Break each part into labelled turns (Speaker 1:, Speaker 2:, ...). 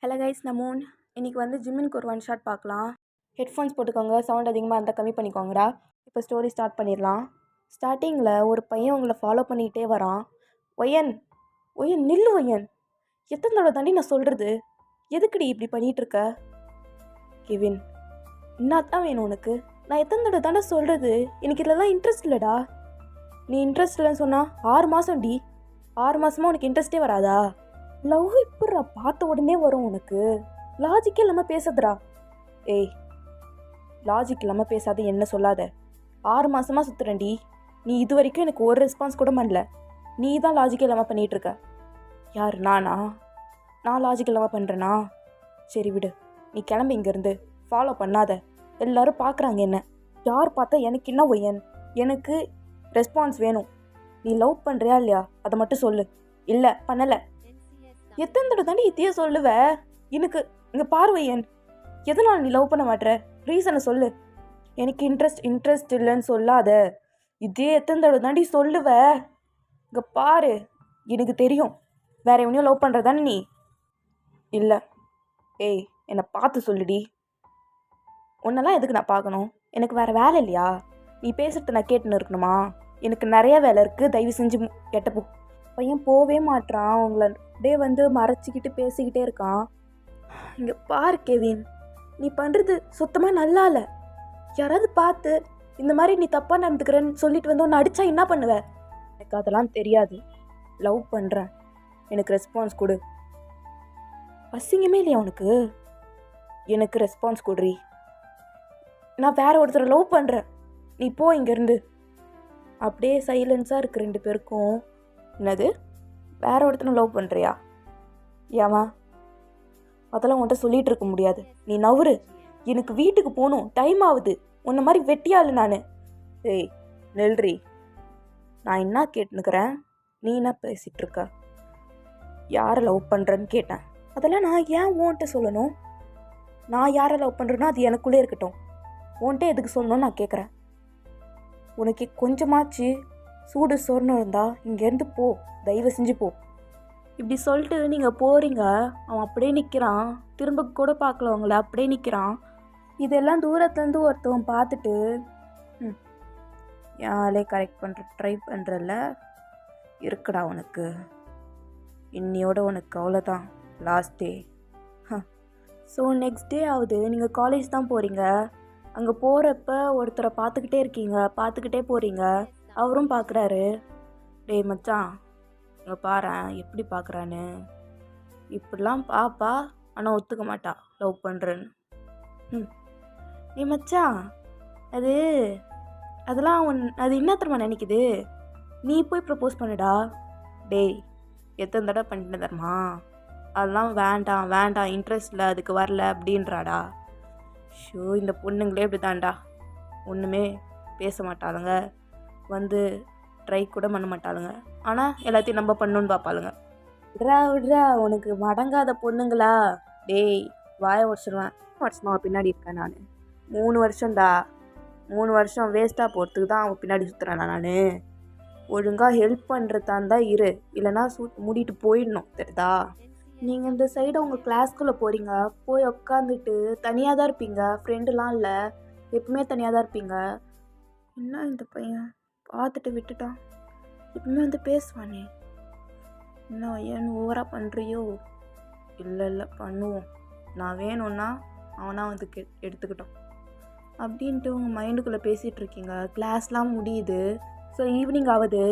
Speaker 1: Hello guys, நமோன். இன்றைக்கி வந்து ஜிம்மினுக்கு ஒரு ஒன் ஷாட் பார்க்கலாம். ஹெட்ஃபோன்ஸ் போட்டுக்கோங்க, சவுண்ட் அதிகமாக இருந்தால் கம்மி பண்ணிக்கோங்கடா. இப்போ ஸ்டோரி ஸ்டார்ட் பண்ணிடலாம். ஸ்டார்டிங்கில் ஒரு பையன் உங்களை ஃபாலோ பண்ணிக்கிட்டே வரான். ஒயன் ஒயன் நில்லு ஒயன், எத்தனை தடவை தாண்டி நான் சொல்கிறது, எதுக்குடி இப்படி பண்ணிகிட்ருக்க? கெவின், என்னத்தான் வேணும் உனக்கு? நான் எத்தனை தடவை தாண்டா சொல்கிறது, எனக்கு இதெல்லாம் இன்ட்ரெஸ்ட் இல்லைடா. நீ இன்ட்ரெஸ்ட் இல்லைன்னு சொன்னால் 6 மாதம் டி, 6 மாதமாக உனக்கு இன்ட்ரெஸ்ட்டே வராதா? லவ் இப்படா பார்த்த உடனே வரும் உனக்கு? லாஜிக்கே இல்லாமல் பேசுதுடா. ஏய், லாஜிக் இல்லாமல் பேசாத, என்ன சொல்லாத. 6 மாதமாக சுற்றுறேன்டி, நீ இது வரைக்கும் எனக்கு ஒரு ரெஸ்பான்ஸ் கூட பண்ணல. நீ தான் லாஜிக்கே இல்லாமல் பண்ணிகிட்ருக்க. யார், நானா? நான் லாஜிக் இல்லாமல் பண்ணுறேனா? சரி விடு, நீ கிளம்பி இங்கேருந்து. ஃபாலோ பண்ணாத, எல்லோரும் பார்க்குறாங்க என்ன. யார் பார்த்தா எனக்கு என்ன ஒய்யன்? எனக்கு ரெஸ்பான்ஸ் வேணும். நீ லவ் பண்ணுறியா இல்லையா அதை மட்டும் சொல்லு. இல்லை, பண்ணலை. எத்தனை தடவை தாண்டி இதையே சொல்லுவ? எனக்கு இங்கே பார்வையன், எதனால் நீ லவ் பண்ண மாட்டேற? ரீசனை சொல்லு. எனக்கு இன்ட்ரெஸ்ட் இல்லைன்னு சொல்லாத. இதே எத்தனை தடவை தாண்டி சொல்லுவ? இங்கே பாரு, எனக்கு தெரியும் வேற எவனையும் லவ் பண்ணுறதானே நீ. இல்லை. ஏய், என்னை பார்த்து சொல்லுடி. உன்னெல்லாம் எதுக்கு நான் பார்க்கணும்? எனக்கு வேறு வேலை இல்லையா? நீ பேசுகிறத நான் கேட்டுன்னு இருக்கணுமா? எனக்கு நிறைய வேலை இருக்குது, தயவு செஞ்சு கெட்டப்போ. பையன் போவே மாட்டான், உங்களை அப்படியே வந்து மறைச்சிக்கிட்டு பேசிக்கிட்டே இருக்கான். இங்கே பாரு கெவின், நீ பண்ணுறது சுத்தமாக நல்லா இல்லை. யாராவது பார்த்து இந்த மாதிரி நீ தப்பாக நடந்துக்கிறேன்னு சொல்லிட்டு வந்து உன்னை அடித்தா என்ன பண்ணுவ? எனக்கு அதெல்லாம் தெரியாது. லவ் பண்ணுறேன், எனக்கு ரெஸ்பான்ஸ் கொடு. அசிங்கமே இல்லையா உனக்கு? எனக்கு ரெஸ்பான்ஸ் கொடுறி. நான் வேற ஒருத்தரை லவ் பண்ணுறேன், நீ போ இங்கேருந்து. அப்படியே சைலன்ஸாக இருக்கு 2 பேருக்கும். என்னது, வேற ஒருத்தனை லவ் பண்ணுறியா? ஏமா, அதெல்லாம் உன்கிட்ட சொல்லிகிட்டு இருக்க முடியாது. நீ நவுறு, எனக்கு வீட்டுக்கு போகணும், டைம் ஆகுது. உன்ன மாதிரி வெட்டியாள் நான். ஏய் நெல்றி, நான் என்ன கேட்டுனுக்கிறேன், நீ என்ன பேசிகிட்ருக்க? யாரை லவ் பண்ணுறேன்னு கேட்டேன். அதெல்லாம் நான் ஏன் உன்கிட்ட சொல்லணும்? நான் யாரை லவ் பண்ணுறேன்னா அது எனக்குள்ளே இருக்கட்டும். உன்கிட்ட எதுக்கு சொல்லணும்னு நான் கேட்குறேன். உனக்கு கொஞ்சமாச்சு சூடு சொர்ணம் இருந்தா இங்கேருந்து போ, தயவு செஞ்சு போ. இப்படி சொல்லிட்டு நீங்கள் போகிறீங்க, அவன் அப்படியே நிற்கிறான். திரும்ப கூட பார்க்கல அவங்கள, அப்படியே நிற்கிறான். இதெல்லாம் தூரத்துலேருந்து ஒருத்தவன் பார்த்துட்டு, யாரே கரெக்ட் பண்ணுற ட்ரை பண்ணுறல இருக்குடா உனக்கு, இன்னையோட உனக்கு அவ்வளோதான், last day. So next day ஆகுது, நீங்கள் காலேஜ் தான் போகிறீங்க. அங்கே போகிறப்ப ஒருத்தரை பார்த்துக்கிட்டே போகிறீங்க. அவரும் பார்க்குறாரு. டேய் மச்சான், இங்கே பாரேன் எப்படி பார்க்குறான்னு. இப்படிலாம் பாப்பா, ஆனால் ஒத்துக்க மாட்டா லவ் பண்ணுறேன்னு. நீ மச்சான், அதெல்லாம் அது என்ன தெரியுமா நினைக்குது? நீ போய் ப்ரப்போஸ் பண்ணுடா. டேய், எத்தனை தடவை பண்ணிட்டு தரமா? அதெல்லாம் வேண்டாம், இன்ட்ரெஸ்ட் இல்லை, அதுக்கு வரல அப்படின்றாடா. ஷோ, இந்த பொண்ணுங்களே இப்படி தான்டா, ஒன்றுமே பேச மாட்டாளுங்க, வந்து ட்ரை கூட பண்ண மாட்டாளுங்க, ஆனால் எல்லாத்தையும் நம்ம பண்ணணுன்னு பார்ப்பாளுங்க. விட்றா, உனக்கு மடங்காத பொண்ணுங்களா? டேய், வாய உடச்சிடுவேன். வருஷமாக பின்னாடி இருக்கேன் நான். 3 வருஷம்டா. 3 வருஷம் வேஸ்ட்டாக போகிறதுக்கு தான் அவன் பின்னாடி சுற்றுறேன் நான். ஒழுங்காக ஹெல்ப் பண்ணுறதா இருந்தால் இரு, இல்லைனா மூடிட்டு போயிடணும், தெரியுதா? நீங்கள் இந்த சைடு உங்கள் கிளாஸ்குள்ளே போகிறீங்க, போய் உக்காந்துட்டு தனியாக தான் இருப்பீங்க, ஃப்ரெண்டுலாம் இல்லை, எப்பவுமே தனியாக தான் இருப்பீங்க. என்ன இந்த பையன் பார்த்துட்டு விட்டுட்டான், எப்பவுமே வந்து பேசுவானே, என்ன ஏன் ஓவராக பண்ணுறியோ? இல்லை பண்ணுவோம், நான் வேணும்னா அவனா வந்து எடுத்துக்கிட்டோம் அப்படின்ட்டு உங்கள் மைண்டுக்குள்ளே பேசிகிட்ருக்கீங்க. கிளாஸ்லாம் முடியுது. ஸோ ஈவினிங் ஆகுது.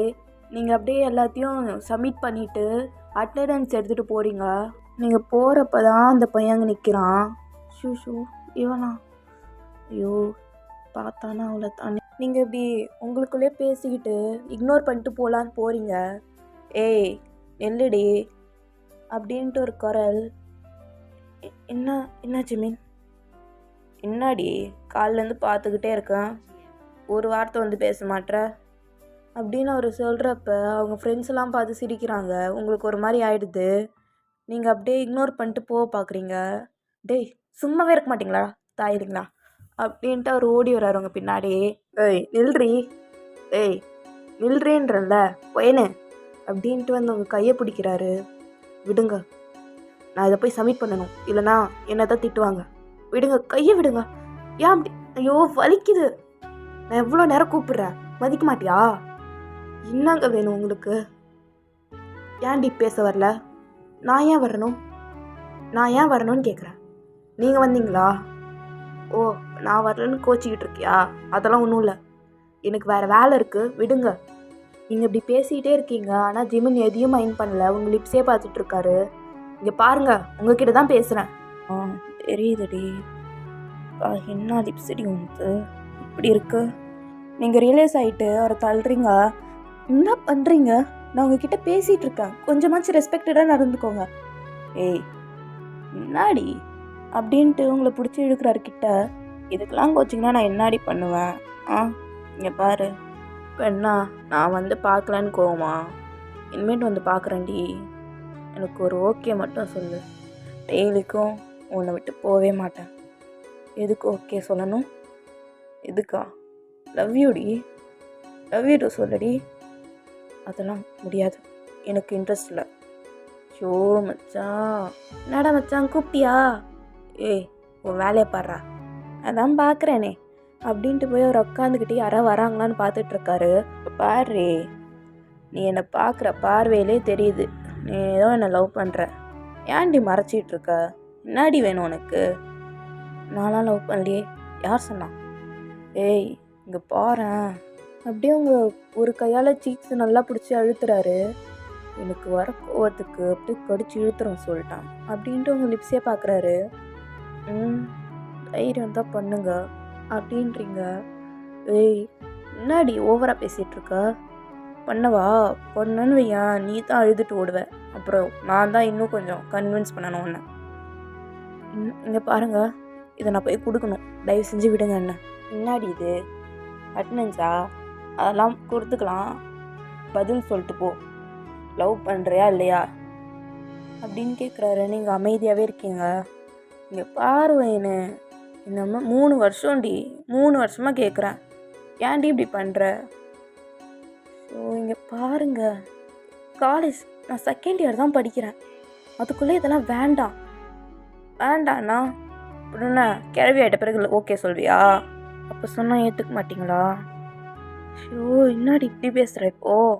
Speaker 1: நீங்கள் அப்படியே எல்லாத்தையும் சப்மிட் பண்ணிவிட்டு அட்டெண்டன்ஸ் எடுத்துகிட்டு போகிறீங்க. நீங்கள் போகிறப்ப தான் அந்த பையன் அங்கே நிற்கிறான். ஷூ இவனா? ஐயோ, பார்த்தானா அவ்வளோ தானே. நீங்கள் இப்படி உங்களுக்குள்ளே பேசிக்கிட்டு இக்னோர் பண்ணிட்டு போகலான்னு போகிறீங்க. ஏய் நெல்லுடி அப்படின்ட்டு ஒரு குரல். என்ன ஜிமின், என்னாடி காலிலேருந்து பார்த்துக்கிட்டே இருக்கேன், ஒரு வார்த்தை வந்து பேச மாட்டேற அப்படின்னு அவர் சொல்கிறப்ப அவங்க ஃப்ரெண்ட்ஸ் எல்லாம் பார்த்து சிரிக்கிறாங்க. உங்களுக்கு ஒரு மாதிரி ஆகிடுது. நீங்கள் அப்படியே இக்னோர் பண்ணிட்டு போக பார்க்குறீங்க. டேய், சும்மாவே இருக்க மாட்டிங்களா தாயிடுங்களா அப்படின்ட்டு அவர் ஓடி வர்றாரு உங்கள் பின்னாடி. ஏய் நில்றேன்றல பையனு அப்படின்ட்டு வந்து உங்கள் கையை பிடிக்கிறாரு. விடுங்க, நான் இதை போய் சப்மிட் பண்ணணும், இல்லைனா என்ன தான் திட்டுவாங்க. விடுங்க, கையை விடுங்க. ஏன் அப்படி? ஐயோ வலிக்குது. நான் எவ்வளோ நேரம் கூப்பிடுறேன், மதிக்க மாட்டியா? என்னங்க வேணும் உங்களுக்கு? ஏன்டி பேச வரல? நான் ஏன் வரணும்னு கேட்குறேன். நீங்கள் வந்தீங்களா? ஓ, நான் வரலன்னு கோச்சிக்கிட்டு இருக்கியா? அதெல்லாம் ஒன்றும் இல்லை, எனக்கு வேறு வேலை இருக்குது, விடுங்க. நீங்கள் இப்படி பேசிகிட்டே இருக்கீங்க, ஆனால் ஜிமின் எதையும் மைண்ட் பண்ணல, உங்கள் லிப்ஸே பார்த்துட்ருக்காரு. இங்கே பாருங்க, உங்ககிட்ட தான் பேசுகிறேன். தெரியுதுடி. என்ன லிப்ஸடி உங்களுக்கு இப்படி இருக்கு? நீங்கள் ரியலைஸ் ஆகிட்டு அவரை தள்ளுறீங்க. என்ன பண்ணுறீங்க? நான் உங்ககிட்ட பேசிகிட்டு இருக்கேன், கொஞ்சமாச்சும் ரெஸ்பெக்டடாக நடந்துக்கோங்க. ஏய் என்னாடி அப்படின்ட்டு உங்களை பிடிச்சி இழுக்கிறாரு கிட்ட. இதுக்கெல்லாம் கோச்சிங்கன்னா நான் என்னாடி பண்ணுவேன்? இங்கே பாரு, இப்போ என்ன நான் வந்து பார்க்கலான்னு கோவமா? இனிமேட்டு வந்து பார்க்குறேன்டி. எனக்கு ஒரு ஓகே மட்டும் சொல்லு, டெய்லிக்கும் உன்னை விட்டு போகவே மாட்டேன். எதுக்கு ஓகே சொல்லணும்? எதுக்கா? லவ் யூடி, லவ் யூ டு சொல்லடி. அதெல்லாம் முடியாது, எனக்கு இன்ட்ரெஸ்ட் இல்லை. ஷோ மச்சான், என்னடா மச்சான் கூப்பிட்டியா? ஏய் உன் வேலையை பாடுறா. அதான் பார்க்குறேனே அப்படின்ட்டு போய் அவர் உட்காந்துக்கிட்டே யாராவது வராங்களான்னு பார்த்துட்ருக்காரு. பாரு, நீ என்னை பார்க்குற பார்வையிலே தெரியுது நீ ஏதோ என்னை லவ் பண்ணுற. ஏன்டி மறைச்சிட்ருக்க? என்னாடி வேணும் உனக்கு? நான்லாம் லவ் பண்ணலையே, யார் சொன்னான்? ஏய் இங்கே பாரேன். அப்படியே அவங்க ஒரு கையால் சீக்ஸ் நல்லா பிடிச்சி அழுத்துறாரு. எனக்கு வர கோவத்துக்கு அப்படியே கடிச்சு இழுத்துறோம் சொல்லிட்டான் அப்படின்ட்டு அவங்க லிப்ஸே பார்க்குறாரு. தைரியம் தான் பண்ணுங்க அப்படின்றீங்க. ஏய் என்னாடி ஓவராக பேசிகிட்ருக்க? பண்ணவா? பொண்ணுன்னு வையன், நீ தான் அழுதுட்டு ஓடுவேன். அப்புறம் நான் தான் இன்னும் கொஞ்சம் கன்வின்ஸ் பண்ணணும் ஒன்று. இங்கே பாருங்க, இதை நான் போய் கொடுக்கணும், தயவு செஞ்சு விடுங்க. என்ன என்னாடி இது? அட்டனன்ஸா? அதெல்லாம் கொடுத்துக்கலாம், பதில் சொல்லிட்டு போ. லவ் பண்ணுறியா இல்லையா அப்படின்னு கேட்குறாரு. நீங்கள் அமைதியாகவே இருக்கீங்க. இங்கே பாருவேன்னு என்னம்மா 3 வருஷம்டி, 3 வருஷமாக கேட்குறேன், ஏன்டி இப்படி பண்ணுற? ஸோ இங்கே பாருங்க, காலேஜ் நான் செகண்ட் இயர் தான் படிக்கிறேன், அதுக்குள்ளே இதெல்லாம் வேண்டாண்ணா. அப்படின்னா கிளவி ஆகிட்ட பிறகு ஓகே சொல்வியா? அப்போ சொன்னால் ஏற்றுக்க மாட்டிங்களா? ஷோ என்னாடி இப்படி பேசுகிற? இப்போது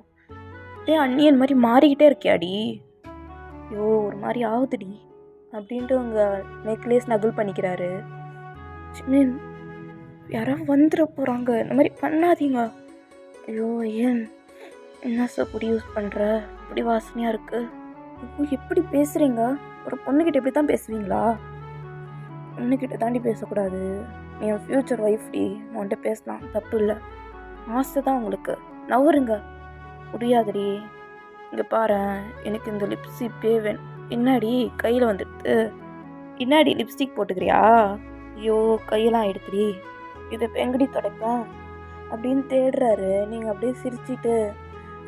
Speaker 1: அப்படியே அண்ணியன் மாதிரி மாறிக்கிட்டே இருக்கியாடி. ஐயோ ஒரு மாதிரி ஆகுதுடி அப்படின்ட்டு உங்கள் நெக்லேஸ் நகுல் பண்ணிக்கிறாரு. மீன் யாராவது வந்துட போகிறாங்க, இந்த மாதிரி பண்ணாதீங்க. ஐயோ ஏன் என்ன பொடி யூஸ் பண்ணுற? இப்படி வாசனையாக இருக்குது. ஐயோ எப்படி பேசுகிறீங்க? ஒரு பொண்ணுக்கிட்ட எப்படி தான் பேசுவீங்களா? பொண்ணுக்கிட்ட தாண்டி பேசக்கூடாது, நீ என் ஃப்யூச்சர் ஒய்ஃப் டி, உன்கிட்ட பேசலாம், தப்பு இல்லை. ஆசை தான் உங்களுக்கு, நவருங்க. முடியாதுடி. இங்கே பாரு, எனக்கு இந்த லிப்ஸ்டிக்கே வேணும். என்னாடி கையில் வந்துடுது? என்னாடி லிப்ஸ்டிக் போட்டுக்கிறியா? ஐயோ கையெல்லாம் எடுத்துடி, இதை எங்கடி தொடப்பேன் அப்படின்னு தேடுறாரு. நீங்கள் அப்படியே சிரிச்சிட்டு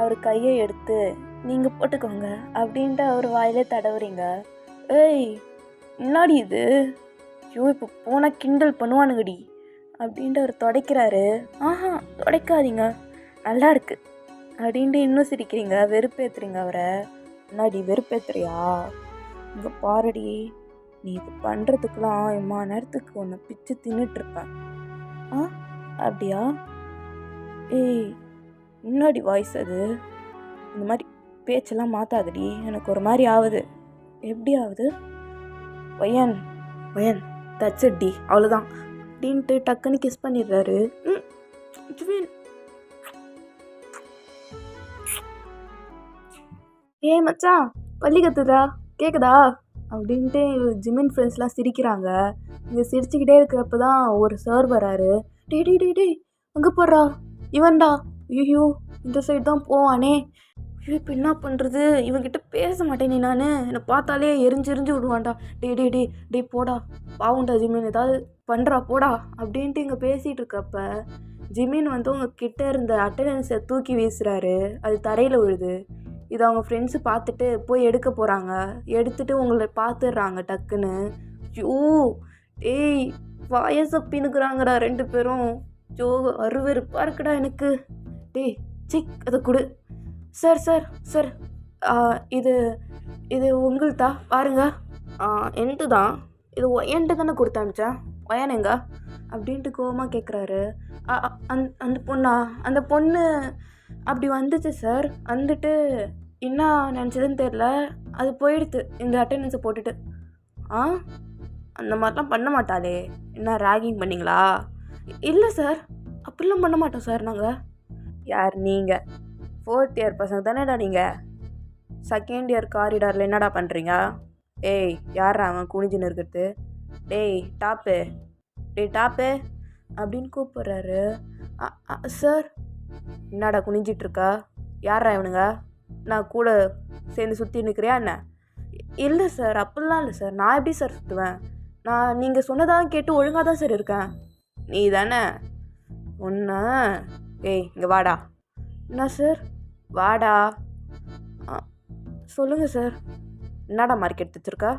Speaker 1: அவர் கையை எடுத்து நீங்கள் போட்டுக்கோங்க அப்படின்ட்டு அவர் வாயிலே தடவுறீங்க. ஏய் முன்னாடி இது, ஐயோ இப்போ போனால் கிண்டல் பண்ணுவானுங்கடி அப்படின்ட்டு அவர் துடைக்கிறாரு. துடைக்காதீங்க, நல்லா இருக்கு அப்படின்ட்டு இன்னும் சிரிக்கிறீங்க, வெறுப்பேற்றுறீங்க அவரை. முன்னாடி வெறுப்பேற்றுறியா? இங்கே பாருடி, நீ இது பண்ணுறதுக்கெலாம் இம்மா நேரத்துக்கு ஒன்று பிச்சு தின்னுட்ருப்பேன். அப்படியா? ஏய் முன்னாடி வாய்ஸ் அது, இந்த மாதிரி பேச்செல்லாம் மாற்றாதடி, எனக்கு ஒரு மாதிரி ஆகுது. எப்படி ஆகுது? ஒயன் தச்சடி, அவ்வளோதான் அப்படின்ட்டு டக்குன்னு கிஸ் பண்ணிடுறாரு. ஏ மச்சான் பள்ளி கத்துதா, கேட்குதா அப்படின்ட்டு ஜிமின் ஃப்ரெண்ட்ஸ்லாம் சிரிக்கிறாங்க. இங்கே சிரிச்சுக்கிட்டே இருக்கிறப்ப தான் ஒரு சார் வராரு. டே அங்கே போடுறா, இவன்டா. ஐயோ இந்த சைடு தான் போவானே. ஐயோ இப்போ என்ன பண்ணுறது? இவன்கிட்ட பேச மாட்டேனே நான், என்னை பார்த்தாலே எரிஞ்சு விடுவான்டா. டே போடா, பாவுண்டா ஜிமின், ஏதாவது பண்ணுறா போடா அப்படின்ட்டு இங்கே பேசிகிட்டு இருக்கப்ப ஜிமின் வந்து உங்கள் கிட்ட இருந்த அட்டண்டன்ஸை தூக்கி வீசுகிறாரு. அது தரையில் விழுது. இதை அவங்க ஃப்ரெண்ட்ஸு பார்த்துட்டு போய் எடுக்க போகிறாங்க. எடுத்துகிட்டு உங்களை பார்த்துடுறாங்க டக்குன்னு. ஐயோ டேய் வாயச பின்னுக்குறாங்கடா 2 பேரும். ஜோ அருவெருப்பாக இருக்குடா எனக்கு. டேய் அதை கொடு. சார் இது இது உங்கள்தா பாருங்க என்ட்டு தான். இது என்கிட்ட தானே கொடுத்து அனுப்பிச்சேன். ஒயனுங்க அப்படின்ட்டு கோவமாக கேட்குறாரு. அந்த பொண்ணா? அந்த பொண்ணு அப்படி வந்துச்சு சார். வந்துட்டு என்ன நினச்சதுன்னு தெரில, அது போயிடுத்து இந்த அட்டெண்டன்ஸை போட்டுட்டு. அந்த மாதிரிலாம் பண்ண மாட்டாளே. என்ன ராகிங் பண்ணிங்களா? இல்லை சார், அப்படிலாம் பண்ண மாட்டோம் சார் நாங்கள். யார் நீங்கள்? 4th இயர் பசங்க தானேடா நீங்கள்? 2nd இயர் காரிடாரில் என்னடா பண்ணுறீங்க? ஏய், யாரா அவன் குனிஞ்சின்னு இருக்கிறது? டேய் டாப்பு, அப்படின்னு கூப்பிட்றாரு. சார். என்னடா குனிஞ்சிட்ருக்கா? யாரா இவனுங்க? நான் கூட சேர்ந்து சுற்றி நிற்கிறியா என்ன? இல்லை சார், அப்படிலாம் இல்லை சார். நான் எப்படி சார் சுற்றுவேன்? நான் நீங்கள் சொன்னதாக கேட்டு ஒழுங்காக தான் சார் இருக்கேன். நீ தானே ஒன்று? ஏய், இங்கே வாடா. என்ன சார்? வாடா. சொல்லுங்கள் சார். என்னடா மார்க் எடுத்து வச்சிருக்கா?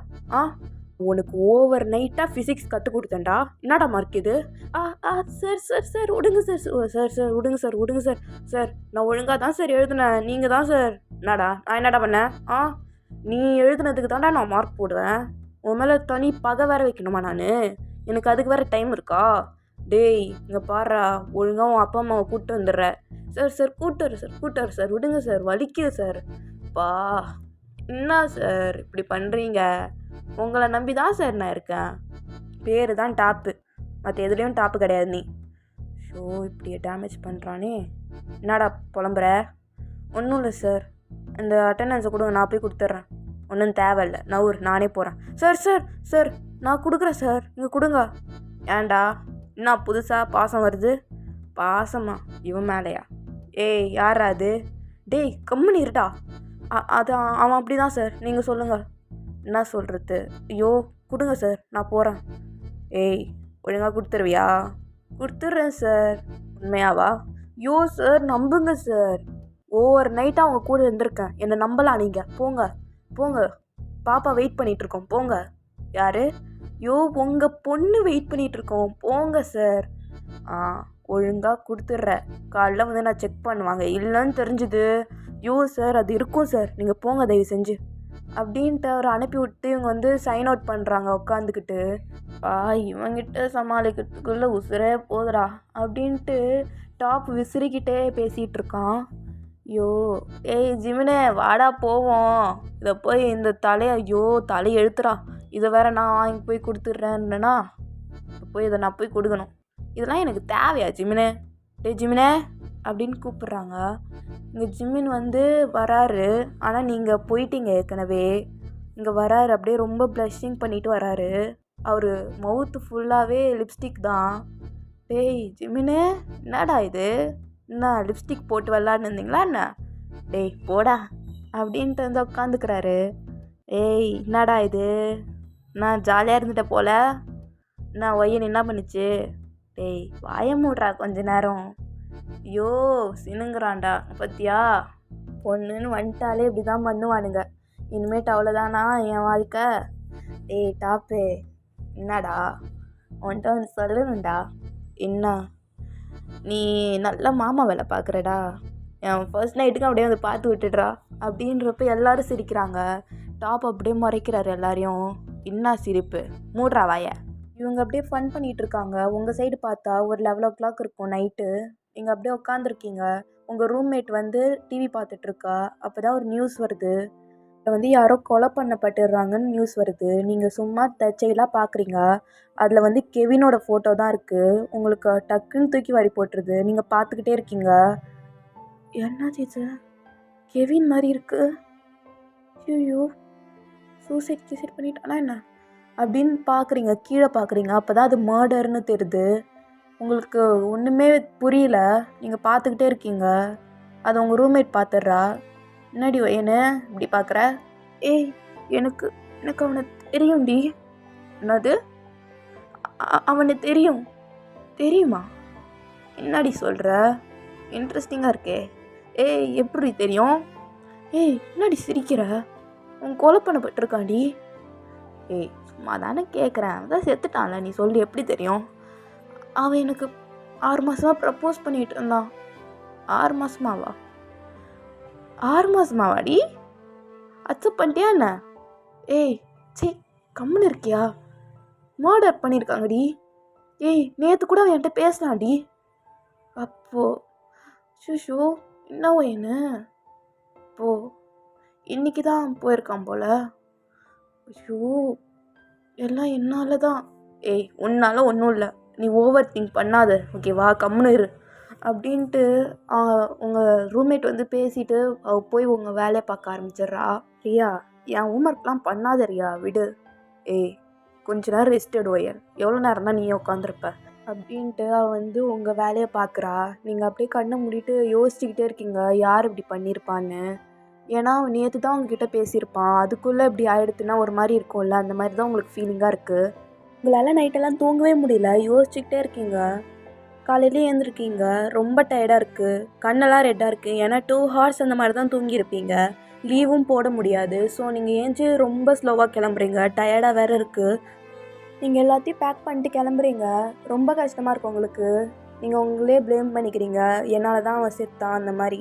Speaker 1: உனக்கு ஓவர் நைட்டாக ஃபிசிக்ஸ் கற்றுக் கொடுத்தேன்டா. என்னடா மார்க் இது? சார் சார் சார் விடுங்க சார். சார் விடுங்க சார், விடுங்க சார். சார், நான் ஒழுங்காக தான் சார் எழுதுனேன். நீங்கள் தான் சார். என்னடா நான் என்னடா பண்ணேன்? நீ எழுதுனதுக்கு தான்டா நான் மார்க் போடுவேன். உன் மேலே தனி பகை வேற வைக்கணுமா நான்? எனக்கு அதுக்கு வேறு டைம் இருக்கா? டேய், இங்கே பாடுறா, ஒழுங்காக உன் அப்பா அம்மாவை கூப்பிட்டு வந்துடுற. சார் கூப்பிட்டு சார். விடுங்க சார், வலிக்குது சார். பா, என்ன சார் இப்படி பண்ணுறீங்க? உங்களை நம்பி தான் சார் நான் இருக்கேன். பேர் தான் டாப்பு, மற்ற எதுலேயும் டாப்பு கிடையாது நீ. ஷோ, இப்படியே டேமேஜ் பண்ணுறானே. என்னடா புலம்புற? ஒன்றும் இல்லை சார். இந்த அட்டெண்டன்ஸை கொடுங்க, நான் போய் கொடுத்துட்றேன். ஒன்றும் தேவையில்லை, நானே போகிறேன். சார் நான் கொடுக்குறேன் சார், நீங்கள் கொடுங்க. ஏன்டா, என்ன புதுசாக பாசம் வருது? பாசமா? இவன் மேலையா? ஏய், யாரா அது? டேய், கம்முன்னு இருடா. அது அவன் அப்படி தான் சார். நீங்கள் சொல்லுங்கள், என்ன சொல்கிறது? ஐயோ, கொடுங்க சார், நான் போகிறேன். ஏய், ஒழுங்காக கொடுத்துருவியா? கொடுத்துட்றேன் சார். உண்மையாவா? ஐயோ சார், நம்புங்க சார். ஓவர் நைட்டாக அவங்க கூட இருந்திருக்கேன். என்னை நம்பலாம் நீங்கள். போங்க. பாப்பா வெயிட் பண்ணிகிட்ருக்கோம், போங்க. யார்? ஐயோ, உங்கள் பொண்ணு வெயிட் பண்ணிகிட்ருக்கோம், போங்க சார். ஒழுங்காக கொடுத்துட்ற. காலைல வந்து நான் செக் பண்ணுவாங்க. இல்லைன்னு தெரிஞ்சுது. ஐயோ சார், அது இருக்கும் சார், நீங்கள் போங்க தயவு செஞ்சு அப்படின்ட்டு அவர் அனுப்பி விட்டு இவங்க வந்து சைன் அவுட் பண்ணுறாங்க உட்காந்துக்கிட்டு. இவங்கிட்ட சமாளிக்கிறதுக்குள்ளே உசுரே போதுடா அப்படின்ட்டு டாப் விசிறிக்கிட்டே பேசிகிட்டு இருக்கான். ஐயோ, ஏய் ஜிமினே, வாடா போவோம். இதை போய் இந்த தலை எழுத்துறா. இதை வேற நான் வாங்கி போய் கொடுத்துட்றேன்னா இதை நான் போய் கொடுக்கணும். இதெல்லாம் எனக்கு தேவையா ஜிமினே? ஜிமினே அப்படின்னு கூப்பிட்றாங்க. இங்கே ஜிமின் வந்து வராரு. ஆனால் நீங்கள் போயிட்டீங்க ஏற்கனவே. இங்கே வராரு, அப்படியே ரொம்ப ப்ளஷிங் பண்ணிட்டு வராரு. அவர் மவுத்து ஃபுல்லாகவே லிப்ஸ்டிக் தான். டேய் ஜிமினே, என்னடா இது? என்ன லிப்ஸ்டிக் போட்டு விளாட்னு இருந்தீங்களா என்ன? டேய் போடா அப்படின்ட்டு வந்து உட்காந்துக்கிறாரு. ஏய், என்னடா இது? நான் ஜாலியாக இருந்துட்டேன் போல. நான் ஒய்யன் என்ன பண்ணுச்சு? டேய் வாய மூடுறா கொஞ்ச நேரம். ஐயோ, சினுங்கிறான்டா. பத்தியா, பொண்ணுன்னு வந்துட்டாலே இப்படி தான் பண்ணுவானுங்க. இனிமேட்டு அவ்வளோதானா என் வாழ்க்கை? டேய் டாப்பு, என்னடா உன்கிட்ட வந்து சொல்லணும்டா. என்ன? நீ நல்ல மாமா வேலை பார்க்குறடா. என் ஃபர்ஸ்ட் நைட்டுக்கு அப்படியே வந்து பார்த்து விட்டுடுறா அப்படின்றப்ப எல்லாரும் சிரிக்கிறாங்க. டாப் அப்படியே முறைக்கிறாரு எல்லாரையும். என்ன சிரிப்பு? மூடுறா வாய. இவங்க அப்படியே ஃபன் பண்ணிகிட்டு இருக்காங்க. உங்கள் சைடு பார்த்தா ஒரு 11 o'clock இருக்கும் நைட்டு. நீங்கள் அப்படியே உட்காந்துருக்கீங்க. உங்கள் ரூம்மேட் வந்து டிவி பார்த்துட்ருக்கா. அப்போ தான் ஒரு நியூஸ் வருது. வந்து யாரோ கொலை பண்ணப்பட்டுடுறாங்கன்னு நியூஸ் வருது. நீங்கள் சும்மா தற்செயலாக பார்க்குறீங்க. அதில் வந்து கெவினோட ஃபோட்டோ தான் இருக்குது. உங்களுக்கு டக்குன்னு தூக்கி வாரி போட்டுருது. நீங்கள் பார்த்துக்கிட்டே இருக்கீங்க. என்னாச்சு இது? கெவின் மாதிரி இருக்குது. ஐயோ, சூசைட் பண்ணிட்டானா என்ன அப்படின்னு பார்க்குறீங்க. கீழே பார்க்குறீங்க. அப்போ தான் அது மர்டர்னு தெரியுது. உங்களுக்கு ஒன்றுமே புரியல. நீங்கள் பார்த்துக்கிட்டே இருக்கீங்க. அதை உங்கள் ரூம்மேட் பார்த்துட்றா. என்னடி என்ன இப்படி பார்க்குற? ஏய், எனக்கு அவனை தெரியும்டி. என்னது? அவனை தெரியுமா? என்னடி சொல்கிற? இன்ட்ரெஸ்டிங்காக இருக்கே. ஏய், எப்படி தெரியும்? ஏய், என்னடி சிரிக்கிற? உன் கொலை பண்ணப்பட்டிருக்காண்டி. ஏய், சும்மா தானே கேட்குறேன். அதான் செத்துட்டான்ல, நீ சொல்லி எப்படி தெரியும்? அவன் எனக்கு 6 மாதமாக ப்ரப்போஸ் பண்ணிகிட்டு இருந்தான். 6 மாதமாவா? 6 மாதமாவாடி? அக்செப்ட் பண்ணிட்டியா என்ன? ஏய் சி, கம்முன்னு இருக்கியா? மர்டர் பண்ணியிருக்காங்கடி. ஏய், நேற்று கூட அவன் என்கிட்ட பேசினாடி. அப்போ ஷூ என்ன ஒயனு? அப்போ இன்னைக்கு தான் போயிருக்கான் போல. ஐயோ, எல்லாம் என்னால் தான். ஏய், உன்னால ஒன்றும் இல்லை, நீ ஓவர் திங்க் பண்ணாத, ஓகேவா? கம்முன்னு இரு அப்படின்ட்டு உங்கள் ரூம்மேட் வந்து பேசிட்டு போய் உங்கள் வேலையை பார்க்க ஆரம்பிச்சிட்றா. ரியா, என் ஹோம்ஒர்க்லாம் பண்ணாத ரியா, விடு. ஏய், கொஞ்ச நேரம் ரெஸ்ட் எடு ஒயர், எவ்வளோ நேரம் தான் நீ உட்காந்துருப்ப அப்படின்ட்டு அவள் வந்து உங்கள் வேலையை பார்க்குறா. நீங்கள் அப்படியே கண்ணை மூடிட்டு யோசிச்சுக்கிட்டே இருக்கீங்க யார் இப்படி பண்ணியிருப்பான்னு. ஏன்னா நேற்று தான் உங்ககிட்ட பேசியிருப்பான், அதுக்குள்ளே இப்படி ஆகிடுதுன்னா ஒரு மாதிரி இருக்கும்ல, அந்த மாதிரி தான் உங்களுக்கு ஃபீலிங்காக இருக்குது. உங்களால் நைட்டெல்லாம் தூங்கவே முடியல, யோசிச்சுக்கிட்டே இருக்கீங்க. காலையிலே எழுந்திருக்கீங்க, ரொம்ப டயர்டாக இருக்குது, கண்ணெல்லாம் ரெட்டாக இருக்குது. ஏன்னா 2 hours அந்த மாதிரி தான் தூங்கியிருப்பீங்க, லீவும் போட முடியாது. ஸோ நீங்கள் ஏஞ்சி ரொம்ப ஸ்லோவாக கிளம்புறீங்க, டயர்டாக வேறு இருக்குது. நீங்கள் எல்லாத்தையும் பேக் பண்ணிட்டு கிளம்புறீங்க, ரொம்ப கஷ்டமாக இருக்கும் உங்களுக்கு. நீங்கள் உங்களே ப்ளேம் பண்ணிக்கிறீங்க, என்னால் தான் அவன் செத்தான் அந்த மாதிரி.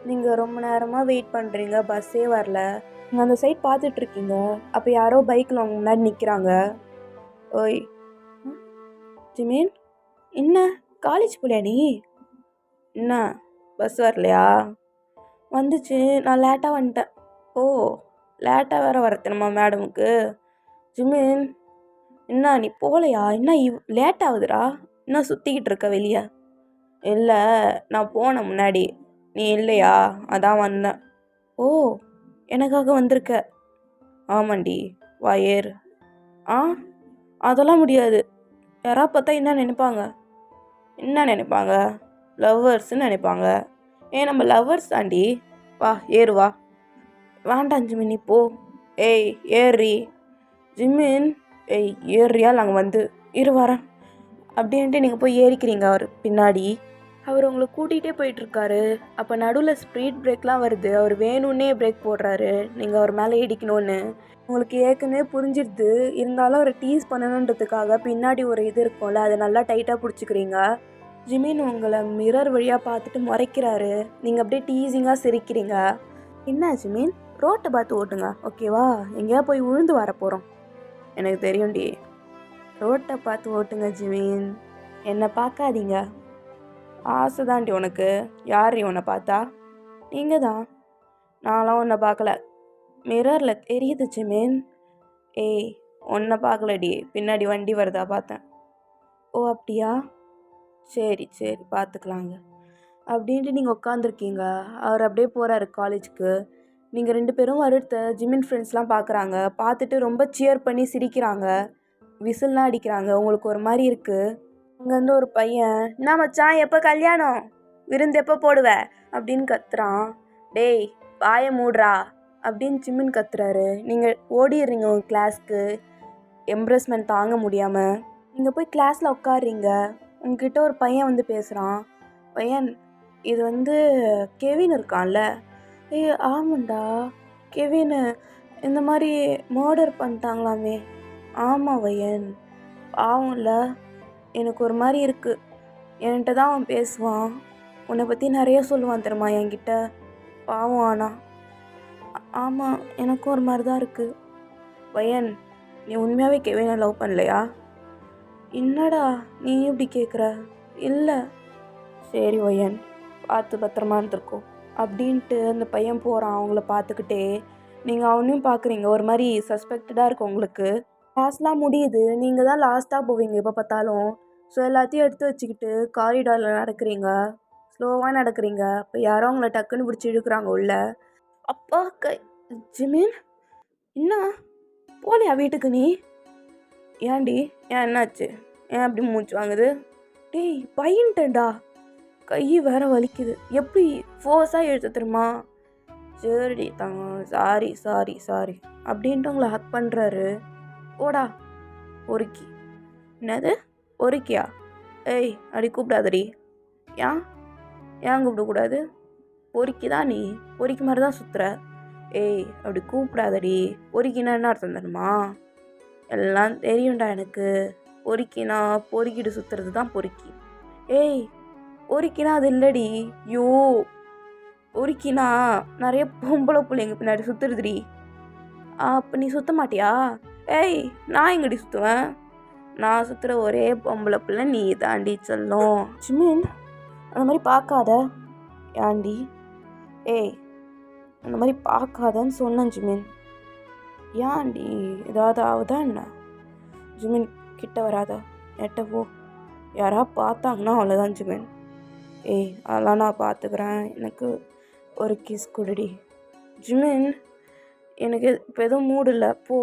Speaker 1: நீங்கள் ரொம்ப நேரமாக வெயிட் பண்ணுறீங்க, பஸ்ஸே வரல. நீங்கள் அந்த சைட் பார்த்துட்ருக்கீங்க, அப்போ யாரோ பைக்கில் அவங்க முன்னாடி நிற்கிறாங்க. ஓய் ஜிமீன், என்ன காலேஜ் போலியா நீ? என்ன பஸ் வரலையா? வந்துச்சு, நான் லேட்டாக வந்துட்டேன். ஓ, லேட்டாக வேறு வரத்தணுமா மேடமுக்கு? ஜிமீன், என்ன நீ போகலையா? என்ன லேட் ஆகுதுடா, என்ன சுற்றிக்கிட்டு இருக்க வெளியே? இல்லை, நான் போனேன் முன்னாடி, நீ இல்லையா, அதான் வந்தேன். ஓ, எனக்காக வந்திருக்க? ஆமாண்டி, வா ஏறு. ஆ, அதெல்லாம் முடியாது, யாராவது பார்த்தா என்ன நினைப்பாங்க? என்ன நினைப்பாங்க? லவ்வர்ஸ்ன்னு நினைப்பாங்க. நம்ம லவ்வர்ஸ் தாண்டி, வா ஏறு வா. வேண்டாம் ஜிமின், நீ போ. ஏய் ஏறி ஜிமின், ஏய் ஏறியா? நாங்கள் வந்து இரு வரேன் அப்படின்ட்டு நீங்கள் போய் ஏறிக்கிறீங்க அவர் பின்னாடி. அவர் உங்களை கூட்டிகிட்டே போயிட்டுருக்காரு. அப்போ நடுவில் ஸ்பீட் பிரேக்லாம் வருது, அவர் வேணும்னே பிரேக் போடுறாரு நீங்கள் அவர் மேலே இடிக்கணும்னு. உங்களுக்கு ஏற்கனவே புரிஞ்சிடுது, இருந்தாலும் அவரை டீஸ் பண்ணணுன்றதுக்காக பின்னாடி ஒரு இது இருக்கும்ல, அதை நல்லா டைட்டாக பிடிச்சிக்கிறீங்க. ஜிமின் உங்களை மிரர் வழியாக பார்த்துட்டு முறைக்கிறாரு, நீங்கள் அப்படியே டீஸிங்காக சிரிக்கிறீங்க. என்ன ஜிமின், ரோட்டை பார்த்து ஓட்டுங்க, ஓகேவா? எங்கேயா போய் விழுந்து வர போகிறோம், எனக்கு தெரியும்டி. ரோட்டை பார்த்து ஓட்டுங்க ஜிமின், என்னை பார்க்காதீங்க. ஆசை தாண்டி உனக்கு. யார் உன்னை பார்த்தா? நீங்கள் தான். நான்லாம் உன்னை பார்க்கல, மிரரில் தெரியுது ஜிமின். ஏய், உன்னை பார்க்கலடி, பின்னாடி வண்டி வருதா பார்த்தேன். ஓ அப்படியா, சரி சரி பார்த்துக்கலாங்க அப்படின்ட்டு நீங்கள் உட்காந்துருக்கீங்க. அவர் அப்படியே போகிறாரு காலேஜுக்கு. நீங்கள் 2 பேரும் வருத்த ஜிமின் ஃப்ரெண்ட்ஸ்லாம் பார்க்குறாங்க, பார்த்துட்டு ரொம்ப சியர் பண்ணி சிரிக்கிறாங்க, விசில்லாம் அடிக்கிறாங்க. உங்களுக்கு ஒரு மாதிரி இருக்குது. அங்கேருந்து ஒரு பையன், என்ன மச்சான் எப்போ கல்யாணம், விருந்து எப்போ போடுவ அப்படின்னு கத்துறான். டேய் வாயை மூடுறா அப்படின்னு ஜிமின் கத்துறாரு. நீங்கள் ஓடிடுறீங்க உங்கள் கிளாஸ்க்கு, எம்ப்ரெஸ்மெண்ட் தாங்க முடியாமல். நீங்கள் போய் கிளாஸில் உட்காடுறீங்க. உங்ககிட்ட ஒரு பையன் வந்து பேசுகிறான். பையன், இது வந்து கெவின் இருக்கான்ல? ஏய் ஆமாண்டா, கெவின் இந்த மாதிரி மர்டர் பண்ணிட்டாங்களாமே. ஆமாம் பையன், பாவம் இல்லை, எனக்கு ஒரு மாதிரி இருக்குது. என்கிட்ட தான் அவன் பேசுவான், உன்னை பற்றி நிறைய சொல்லுவான் தெரியுமா என்கிட்ட, பாவம். ஆனா ஆமாம், எனக்கும் ஒரு மாதிரி தான் இருக்குது. பையன், நீ உண்மையாகவே கெவினை லவ் பண்ணலையா? என்னடா நீ இப்படி கேட்குற? இல்லை. சரி ஒய்யன், பார்த்து பத்திரமா இருந்திருக்கோம் அப்படின்ட்டு அந்த பையன் போகிறான். அவங்கள பார்த்துக்கிட்டே நீங்கள் அவனையும் பார்க்குறீங்க. ஒரு மாதிரி சஸ்பெக்டடாக இருக்கும் உங்களுக்கு. கிளாஸ்லாம் முடியுது, நீங்கள் தான் லாஸ்ட்டாக போவீங்க எப்போ பார்த்தாலும். ஸோ எல்லாத்தையும் எடுத்து வச்சுக்கிட்டு காரிடாரில் நடக்கிறீங்க, ஸ்லோவாக நடக்கிறீங்க. இப்போ யாரோ அவங்கள டக்குன்னு பிடிச்சி இழுக்கிறாங்க உள்ள. அப்பா ஜிமின், என்ன போலையா வீட்டுக்கு நீ? ஏன்டி, ஏன் என்னாச்சு? ஏன் அப்படி மூச்சு வாங்குது? டேய் பையன்ட்டா, கை வேற வலிக்குது, எப்படி ஃபோர்ஸாக எழுத்து தெரியுமா? சரிடி தாங்க, சாரி சாரி சாரி அப்படின்ட்டு உங்களை ஹக் பண்ணுறாரு. ஓடா பொறுக்கி. என்னது பொறுக்கியா? ஏய் அப்படி கூப்பிடாதடி. ஏன் ஏன் கூப்பிடக்கூடாது? பொறுக்கி தான் நீ, பொறுக்கி மாதிரி தான் சுற்றுற. ஏய் அப்படி கூப்பிடாதடி. பொறுக்கினா என்ன அர்த்தம் தெரியுமா? எல்லாம் தெரியும்டா எனக்கு. பொறுக்கினா பொறுக்கிட்டு சுற்றுறது தான் பொறுக்கி. ஏய் பொறுக்கினா அது இல்லடி. யோ, பொறுக்கினா நிறைய பொம்பளை பிள்ளைங்க பின்னாடி சுற்றுறதுடி. அப்போ நீ சுற்ற மாட்டியா? ஏய், நான் எங்கடி சுற்றுவேன்? நான் சுற்றுற ஒரே பொம்பளை பிள்ளை நீ தாண்டி சொல்லும். ஜிமின், அந்த மாதிரி பார்க்காத. ஏண்டி? ஏய், அந்த மாதிரி பார்க்காதன்னு சொன்னேன் ஜிமின். ஏன்டி, ஏதாவது ஆகுதா என்ன? ஜிமின், கிட்ட வராத, எட்ட போ. யாராவது பார்த்தாங்கன்னா அவ்வளோதான் ஜிமின். ஏய், அதெல்லாம் நான் பார்த்துக்கிறேன், எனக்கு ஒரு கிஸ் கொடுடி. ஜிமின், எனக்கு இப்போ எதுவும் மூடு இல்லை, போ.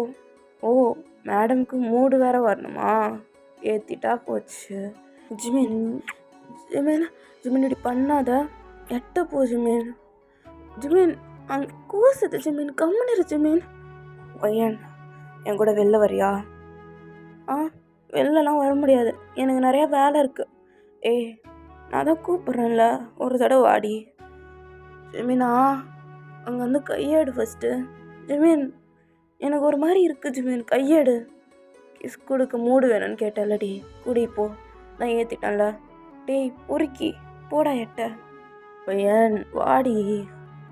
Speaker 1: ஓ, மேடம்க்கு மூடு வேற வரணுமா? ஏற்றிட்டா போச்சு. ஜிமின், ஜிமின், ஜிமின் இப்படி பண்ணாத, எட்ட போ ஜிமின். ஜிமின், அங்கே கூசுது ஜிமின், கம்முனிரு ஜிமின். ஒய்யன், என் கூட வெளில வரியா? வெளிலலாம் வர முடியாது, எனக்கு நிறையா வேலை இருக்குது. ஏய், நான் தான் கூப்பிட்றேன்ல, ஒரு தடவை வாடி. ஜிமினா, அங்கே வந்து கையேடு ஃபஸ்ட்டு. ஜிமின், எனக்கு ஒரு மாதிரி இருக்குது ஜிமின், கையேடு. கிஸ் கொடுக்க மூடு வேணும்னு கேட்டல்லடி, கூடி போ. நான் ஏற்றிட்டேன்ல. டேய் பொறுக்கி போடா எட்ட. பையன் வாடி,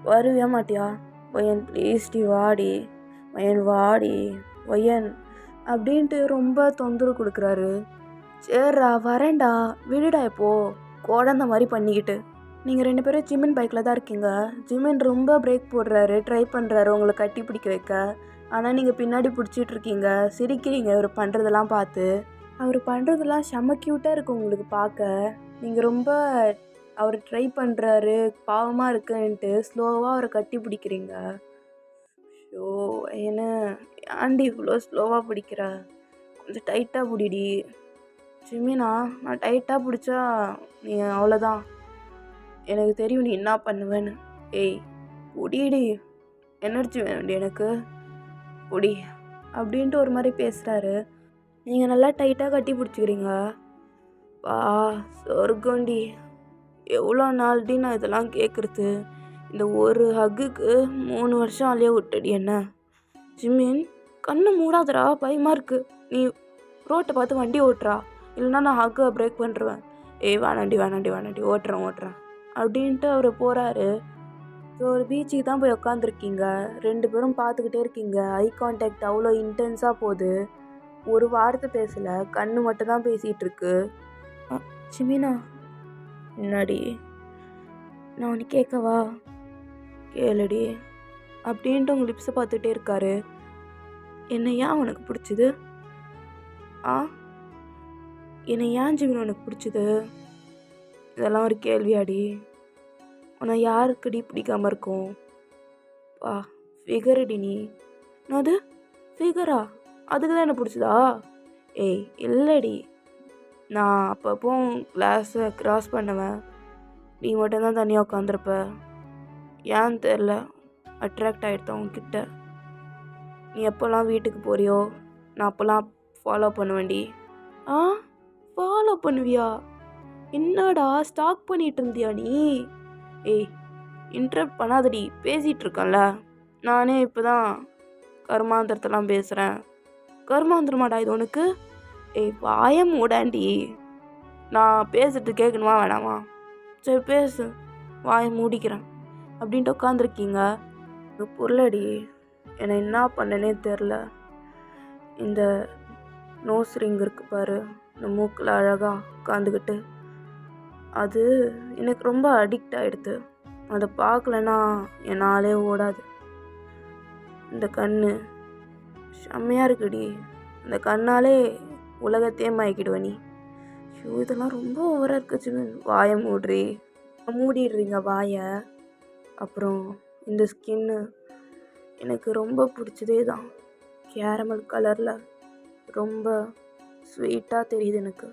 Speaker 1: வருவியா மாட்டியா? பையன் ப்ளீஸ்டி வாடி, பையன் வாடி, பையன் அப்படின்ட்டு ரொம்ப தொந்தரவு கொடுக்குறாரு. சரிடா வரேன்டா, விடுடா இப்போ, குழந்த மாதிரி பண்ணிக்கிட்டு. நீங்கள் 2 பேரும் ஜிமின் பைக்கில் தான் இருக்கீங்க. ஜிமின் ரொம்ப பிரேக் போடுறாரு, ட்ரை பண்ணுறாரு உங்களை கட்டி பிடிக்க வைக்க. ஆனால் நீங்கள் பின்னாடி பிடிச்சிட்டு இருக்கீங்க, சிரிக்கிறீங்க அவர் பண்ணுறதெல்லாம் பார்த்து. அவர் பண்ணுறதெல்லாம் செம்ம க்யூட்டாக இருக்குது உங்களுக்கு பார்க்க. நீங்கள் ரொம்ப அவர் ட்ரை பண்ணுறாரு, பாவமாக இருக்குன்ட்டு ஸ்லோவாக அவரை கட்டி பிடிக்கிறீங்க. ஷோ, என்ன ஆண்டி இவ்வளோ ஸ்லோவாக பிடிக்கிற? கொஞ்சம் டைட்டாக பிடிடி. ஜிமினா, நான் டைட்டாக பிடிச்சா நீ அவ்வளோதான், எனக்கு தெரியும் நீ என்ன பண்ணுவேன்னு. ஏய் புடிடி, எனர்ஜி வேணும்டி எனக்கு, புடி அப்படின்ட்டு ஒரு மாதிரி பேசுகிறாரு. நீங்கள் நல்லா டைட்டாக கட்டி பிடிச்சிக்கிறீங்க. வா சொர்க்கண்டி, எவ்வளோ நாள்டி நான் இதெல்லாம் கேட்குறது. இந்த ஒரு ஹக்குக்கு 3 வருஷம் ஆலையே விட்டடி என்ன. ஜிமின், கண்ணு மூடாதடா, பயமாக இருக்குது. நீ ரோட்டை பார்த்து வண்டி ஓட்டுறா, இல்லைனா நான் ஹக்கை பிரேக் பண்ணுறேன். ஏய் வேணாண்டி ஓட்டுறேன் அப்படின்ட்டு அவர் போகிறாரு. ஸோ ஒரு பீச்சுக்கு தான் போய் உட்காந்துருக்கீங்க, 2 பேரும் பார்த்துக்கிட்டே இருக்கீங்க. ஐ கான்டாக்ட் அவ்வளோ இன்டென்ஸாக போகுது. ஒரு வார்த்தை பேசலை, கண்ணு மட்டும் தான் பேசிகிட்டு இருக்கு. ஜிமினா, என்னடி, நான் உனக்கு கேட்கவா? கேளுடி அப்படின்ட்டு உங்கள் லிப்ஸை பார்த்துட்டே இருக்காரு. என்னை ஏன் உனக்கு பிடிச்சிது? என்னை ஏன் ஜிமின் உனக்கு பிடிச்சிது? இதெல்லாம் ஒரு கேள்வியாடி? உன்னை யாருக்குடி பிடிக்காமல் இருக்கும்? வா, ஃபிகருடி நீ. அது ஃபிகரா? அதுக்கு தான் என்ன பிடிச்சதா? ஏய் இல்லைடி, நான் அப்பப்போ கிளாஸை க்ராஸ் பண்ணுவேன், நீ மட்டும்தான் தனியாக உட்காந்துருப்ப. ஏன்னு தெரில, அட்ராக்ட் ஆகிடுத்தேன் உன்கிட்ட. நீ எப்போல்லாம் வீட்டுக்கு போறியோ நான் அப்போல்லாம் ஃபாலோ பண்ணுவேன்டி. ஃபாலோ பண்ணுவியா? என்னடா ஸ்டாக் பண்ணிகிட்டு இருந்தியா நீ? ஏய் இன்டரப்ட் பண்ணாதடி, பேசிகிட்டு இருக்கேன்ல. நானே இப்போ தான் கர்மாந்திரத்தெல்லாம் பேசுகிறேன். கர்மாந்திரமாடா இது உனக்கு? ஏய் வாய மூடாண்டி, நான் பேசுறது கேட்கணுமா வேணாமா? சரி பேசு, வாயை மூடிக்கிறேன் அப்படின்ட்டு உட்காந்துருக்கீங்க. புரியலடி, என்னை என்ன பண்ணனே தெரில. இந்த நோஸ் ரிங் இருக்கு பாரு, இந்த மூக்கில் அழகாக உட்காந்துக்கிட்டு, அது எனக்கு ரொம்ப அடிக்ட் ஆகிடுது. அதை பார்க்கலன்னா என்னாலே ஓடாது. இந்த கண்ணு செம்மையாக இருக்குடி, இந்த கண்ணாலே உலகத்தையே மயக்கிடுவ நீ. ஐயோ இதெல்லாம் ரொம்ப ஓவராக இருக்குச்சு. வாயை மூடிடுறீங்க வாயை. அப்புறம் இந்த ஸ்கின்னு எனக்கு ரொம்ப பிடிச்சதே தான். கேரமல் கலரில் ரொம்ப ஸ்வீட்டாக தெரியுது எனக்கு.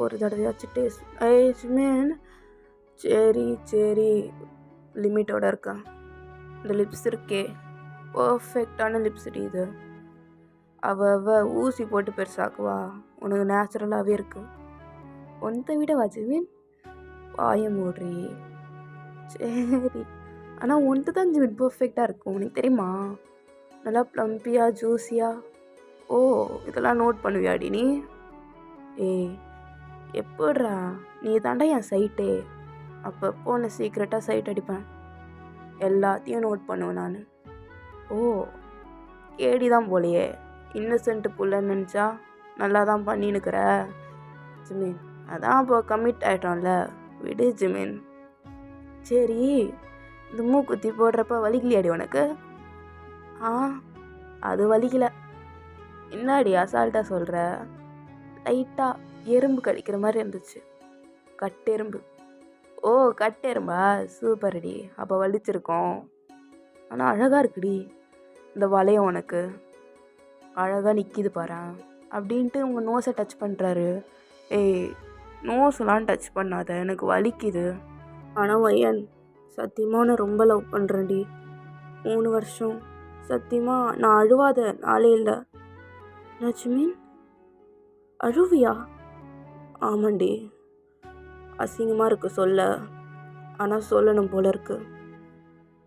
Speaker 1: ஒரு தடவையாச்சும் டேஸ்ட். ஜிமின், சரி லிமிட்டோட இருக்கேன். இந்த லிப்ஸ் இருக்கே, பர்ஃபெக்டான லிப்ஸ் இது. அவ ஊசி போட்டு பெருசாக்குவா, உனக்கு நேச்சுரலாகவே இருக்கு. ஒன்றை விட வா ஜிமின், வாய மூடி. சரி, ஆனால் ஒன்று தான் ஜிமின் பர்ஃபெக்டாக இருக்கும், உனக்கு தெரியுமா? நல்லா ப்ளம்பியாக ஜூஸியாக. ஓ இதெல்லாம் நோட் பண்ணுவியாடி நீ? ஏய் எப்பட்றா, நீ தாண்டா என் சைட்டே. அப்பப்போ உன்னை சீக்ரெட்டாக சைட் அடிப்பேன், எல்லாத்தையும் நோட் பண்ணுவேன் நான். ஓ கேடி தான் போலையே, இன்னசென்ட் புள்ளன்னு நினச்சா நல்லா தான் பண்ணினுக்கிற ஜிமின். அதான் இப்போ கமிட் ஆகிட்டோம்ல, விடு ஜிமின். சரி, இந்த மூக்குத்தி போடுறப்ப வலிக்கலையாடி உனக்கு? அது வலிக்கல. என்னாடி அசால்ட்டாக சொல்கிற? லைட்டாக எறும்பு கடிக்கிற மாதிரி இருந்துச்சு. கட்டெரும்பு. ஓ, கட்டெரும்பா? சூப்பர் அடி. அப்போ வலிச்சிருக்கோம். ஆனால் அழகாக இருக்குடி இந்த வளையம், உனக்கு அழகாக நிற்கிது பாரு அப்படின்ட்டு உங்கள் நோஸை டச் பண்ணுறாரு. ஏய், நோஸ்லாம் டச் பண்ணாத, எனக்கு வலிக்குது. ஆனால் வையன், சத்தியமாக நான் ரொம்ப லவ் பண்ணுறேன்டி. 3 வருஷம் சத்தியமாக நான் அழுவாத நாளே இல்லை. மீன் அழுவியா? ஆமாண்டி. அசிங்கமாக இருக்கு சொல்ல, ஆனால் சொல்லணும் போல இருக்கு.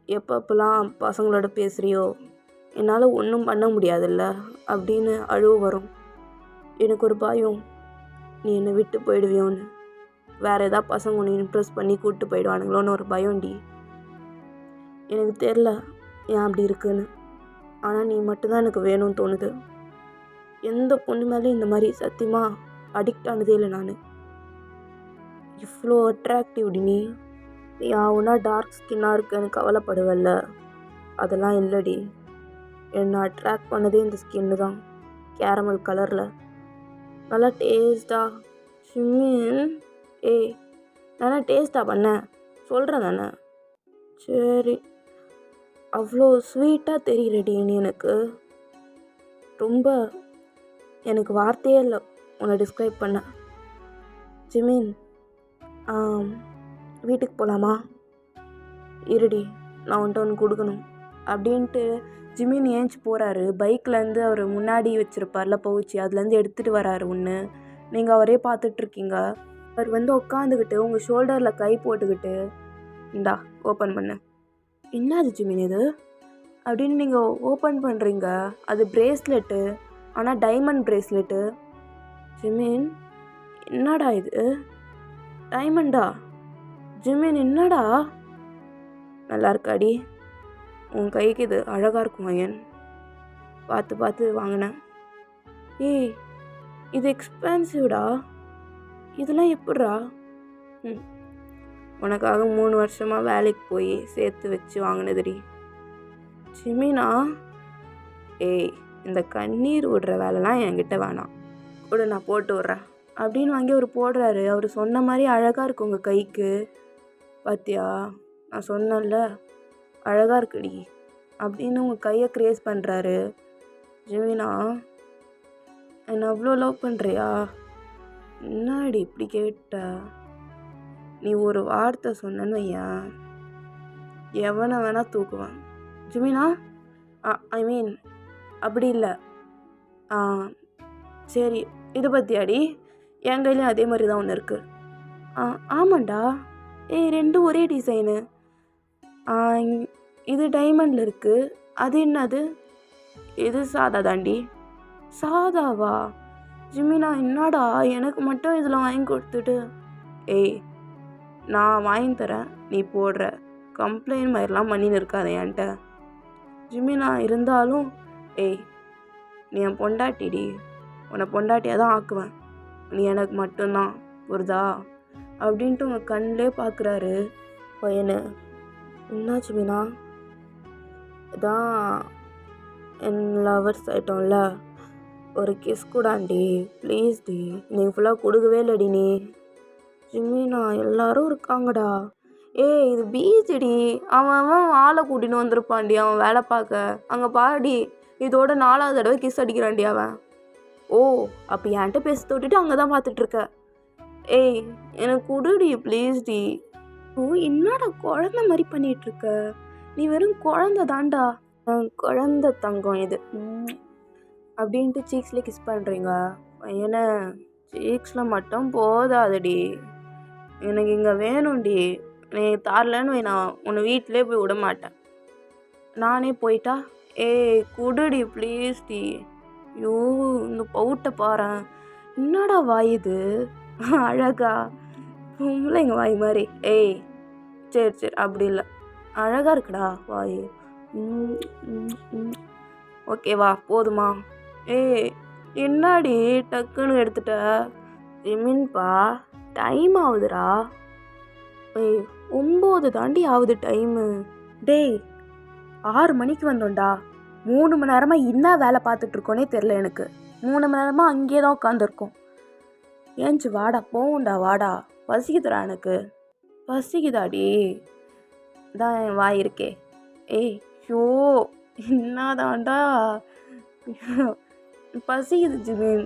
Speaker 1: எப்பப்பெல்லாம் பசங்களோட பேசுகிறியோ என்னால் ஒன்றும் பண்ண முடியாதுல்ல அப்படின்னு அழுவ வரும். எனக்கு ஒரு பயம், நீ என்னை விட்டு போயிடுவியோன்னு. வேறு ஏதாவது பசங்க ஒன்று இம்ப்ரெஸ் பண்ணி கூப்பிட்டு போயிடுவானுங்களோன்னு ஒரு பயம்டி. எனக்கு தெரில ஏன் அப்படி இருக்குன்னு. ஆனால் நீ மட்டும்தான் எனக்கு வேணும்னு தோணுது. எந்த பொண்ணு மேலேயும் இந்த மாதிரி சத்தியமாக அடிக்ட் ஆனதே இல்லை நான். இவ்வளோ அட்ராக்டிவ்டி நீ. ஒன்றா டார்க் ஸ்கின்னாக இருக்குன்னு கவலைப்படுவல்ல, அதெல்லாம் இல்லைடி. என்னை அட்ராக்ட் பண்ணதே இந்த ஸ்கின்னு தான். கேரமல் கலரில் நல்லா டேஸ்ட்டாக. ஷிம்மின், ஏய் நானே டேஸ்ட்டாக பண்ணேன் சொல்கிறேன் தானே. சரி, அவ்வளோ ஸ்வீட்டாக தெரியுறடி நீ எனக்கு. ரொம்ப எனக்கு வார்த்தையே இல்லை உன்னை டிஸ்கிரைப் பண்ண. ஜிமின், வீட்டுக்கு போகலாமா? இருடி, நான் வந்துட்டு ஒன்று கொடுக்கணும் அப்படின்ட்டு ஜிமின் ஏஞ்சி போகிறாரு. பைக்லேருந்து அவர் முன்னாடி வச்சுருப்பார்ல பவுச்சி, அதுலேருந்து எடுத்துகிட்டு வராரு ஒன்று. நீங்கள் அவரே பார்த்துட்ருக்கீங்க. அவர் உட்காந்துக்கிட்டு உங்கள் ஷோல்டரில் கை போட்டுக்கிட்டு, இந்தா ஓப்பன் பண்ணு. என்னது ஜிமின் இது அப்படின்னு நீங்கள் ஓப்பன் பண்ணுறீங்க. அது பிரேஸ்லெட்டு, ஆனால் டைமண்ட் பிரேஸ்லெட்டு. ஜிமின், என்னடா இது? டைமண்டா? ஜிமின் என்னடா? நல்லா இருக்காடி, உன் கைக்கு இது அழகாக இருக்கும் ஐயன். பார்த்து பார்த்து வாங்கினேன். ஏய், இது எக்ஸ்பென்சிவ்டா. இதெல்லாம் எப்படிரா? உனக்காக 3 வருஷமாக வேலைக்கு போய் சேர்த்து வச்சு வாங்கினதுடி. ஜிமினா, ஏய் இந்த கண்ணீர் விடுற வேலைலாம் என்கிட்ட வேணாம், கூட நான் போட்டு விட்றேன் அப்படின்னு வாங்கி அவர் போடுறாரு. அவர் சொன்ன மாதிரி அழகாக இருக்கு உங்கள் கைக்கு. பாத்தியா, நான் சொன்னேன்ல அழகாக இருக்குடி அப்படின்னு உங்கள் கையை க்ரேஸ் பண்ணுறாரு. ஜிமினா, என்னை அவ்வளோ லவ் பண்ணுறியா? என்னடி இப்படி கேட்ட? நீ ஒரு வார்த்தை சொன்னேன்னு வையன், எவனை வேணால் தூக்குவேன். ஜிமினா, ஐ மீன் அப்படி இல்லை. சரி, இதை பற்றியாடி? என் கையிலையும் அதே மாதிரி தான் ஒன்று இருக்குது. ஆமாண்டா. ஏய், ரெண்டும் ஒரே டிசைனு. இது டைமண்டில் இருக்குது. அது என்னது? இது சாதா தாண்டி. சாதாவா? ஜிமினா, என்னடா எனக்கு மட்டும் இதில் வாங்கி கொடுத்துட்டு? ஏய், நான் வாங்கி தரேன், நீ போடுற. கம்ப்ளைண்ட் மாதிரிலாம் பண்ணின்னு இருக்காது என்கிட்ட. ஜிமினா, இருந்தாலும் ஏய் நீ என் பொண்டாட்டிடி, உன்னை பொண்டாட்டியாக தான் ஆக்குவேன். நீ எனக்கு மட்டும்தான், புரிதா? அப்படின்ட்டு உங்கள் கண்ணிலே பார்க்குறாரு பையனு. என்ன ஜிமினா? இதான் என் லவர்ஸ் ஆகிட்டோம்ல, ஒரு கிஸ் கூடாண்டி ப்ளீஸ் டி. நீ ஃபுல்லாக கொடுக்கவே இல்லடி நீ. ஜிமினா, எல்லாரும் இருக்காங்கடா. ஏய், இது பீச்சுடி. அவன் ஆளை கூட்டின்னு வந்திருப்பான்டி அவன் வேலை பார்க்க. அங்கே பாடி இதோட 4வது தடவை கிஸ் அடிக்கிறான்டி அவன். ஓ, அப்போ என்கிட்ட பேச தொட்டுட்டு அங்கே தான் பார்த்துட்ருக்க. ஏய், எனக்கு கொடுடி ப்ளீஸ் டி. ஓ, என்னடா குழந்த மாதிரி பண்ணிகிட்ருக்க? நீ வெறும் குழந்த தாண்டா. குழந்த தங்கம் இது அப்படின்ட்டு சீக்ஸ்லேயே கிஸ் பண்ணுறீங்க. பையனை சீக்ஸில் மட்டும் போதாதடி, எனக்கு இங்கே வேணும்டி. நீ தரலன்னு நான் உன்னை வீட்டிலே போய் விட மாட்டேன். நானே போயிட்டா? ஏய் குடுடி ப்ளீஸ் டி. ஐயோ, இந்த பவுட்டை பாரு, என்னடா வாய் இது அழகா பொம்பளைங்க வாய் மாதிரி. ஏய் சரி சரி, அப்படி இல்லை, அழகாக இருக்குடா வாய். ஓகேவா, போதுமா? ஏய், என்னாடி டக்குன்னு எடுத்துட்ட? ஜிமின்பா, டைம் ஆகுதுடா. ஏய், 9 தாண்டி ஆகுது டைமு. டேய், 6 மணிக்கு வந்தோம்டா. 3 மணி நேரமாக என்ன வேலை பார்த்துட்ருக்கோனே தெரில எனக்கு. 3 மணி நேரமாக அங்கேயே தான் உட்காந்துருக்கோம். ஏஞ்சி வாடா, போகும்டா, வாடா. பசிக்குதுடா எனக்கு. பசிக்குதாடி? தான் என் வாய் இருக்கே. ஏய், ஷோ, என்னதான்டா பசிக்குது ஜிமின்.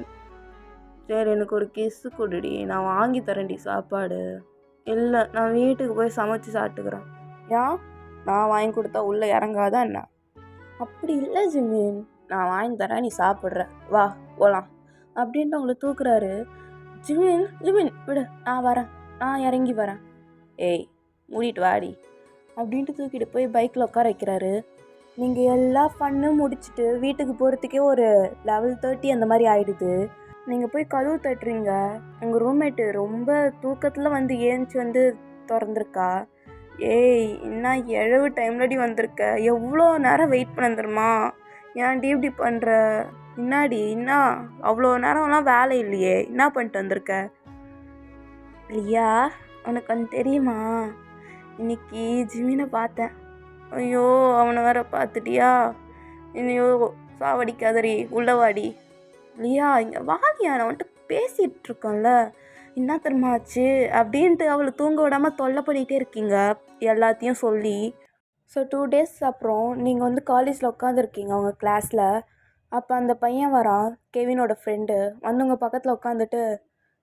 Speaker 1: சரி, எனக்கு ஒரு கிஸ்ஸு கொடுடி, நான் வாங்கி தரேன்டி சாப்பாடு. இல்லை, நான் வீட்டுக்கு போய் சமைச்சு சாப்பிட்டுக்கிறேன். ஏன், நான் வாங்கி கொடுத்தா உள்ளே இறங்காதான் என்ன? அப்படி இல்லை ஜிமின், நான் வாங்கி தரேன், நீ சாப்பிட்ற, வா போகலாம் அப்படின்ட்டு அவங்கள தூக்குறாரு. ஜிமின், ஜிமின் விடு, நான் வரேன், நான் இறங்கி வரேன். ஏய், மூடிட்டு வாடி அப்படின்ட்டு தூக்கிட்டு போய் பைக்கில் உட்கார வைக்கிறாரு. நீங்கள் எல்லா ஃபன்னும் முடிச்சுட்டு வீட்டுக்கு போகிறதுக்கே ஒரு 11:30 அந்த மாதிரி ஆகிடுது. நீங்கள் போய் கதவு தட்டுறீங்க. உங்கள் ரூம்மேட்டு ரொம்ப தூக்கத்தில் வந்து ஏஞ்சி வந்து திறந்துருக்கா. ஏய், இன்னும் எழவு டைம்லடி வந்திருக்க, எவ்வளோ நேரம் வெயிட் பண்ண தெரியுமா? ஏன்டி இப்படி பண்ணுற? என்னாடி, என்ன அவ்வளோ நேரம்லாம் வேலை இல்லையே, என்ன பண்ணிட்டு வந்திருக்க? இல்லையா, உனக்கு வந்து தெரியுமா, இன்னைக்கு ஜிமினை பார்த்தேன். ஐயோ, அவனை வேற பார்த்துட்டியா? ஐயோ, சாவடிக்காதடி, உள்ளவாடி. இல்லையா, இங்கே வாடியா, நான் வந்துட்டு பேசிகிட்டு இருக்கோம்ல, என்ன தெரியுமா ஆச்சு அப்படின்ட்டு அவளை தூங்க விடாமல் தொல்லை பண்ணிகிட்டே இருக்கீங்க எல்லாத்தையும் சொல்லி. ஸோ 2 days அப்புறம் நீங்கள் வந்து காலேஜில் உட்காந்துருக்கீங்க அவங்க கிளாஸில். அப்போ அந்த பையன் வரான், கெவினோட ஃப்ரெண்டு, வந்து உங்கள் பக்கத்தில் உட்காந்துட்டு,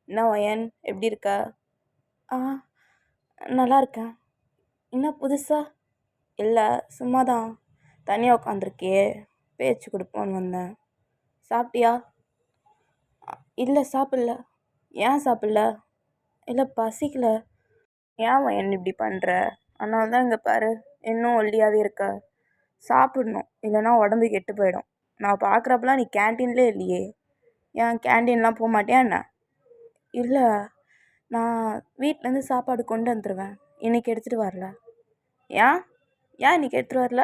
Speaker 1: என்ன வயன், எப்படி இருக்க? ஆ, நல்லா இருக்கேன். என்ன புதுசா? இல்லை, சும்மா தான் தனியாக உட்காந்துருக்கியே, பேச்சு கொடுப்போன்னு வந்தேன். சாப்பிட்டியா? இல்லை, சாப்பிடல. ஏன் சாப்பிடல? இல்லை, பசிக்கல. ஏன் என்ன இப்படி பண்ணுற? அதனால தான் இங்கே பாரு, இன்னும் ஒல்லியாகவே இருக்க. சாப்பிடணும், இல்லைன்னா உடம்பு கெட்டு போயிடும். நான் பார்க்குறப்பெல்லாம் நீ கேன்டீன்லேயே இல்லையே. ஏன் கேன்டீன்லாம் போக மாட்டியா என்ன? இல்லை, நான் வீட்டிலேருந்து சாப்பாடு கொண்டு வந்துடுவேன், இன்றைக்கி எடுத்துகிட்டு வரல. ஏன் இன்றைக்கி எடுத்துகிட்டு வரல?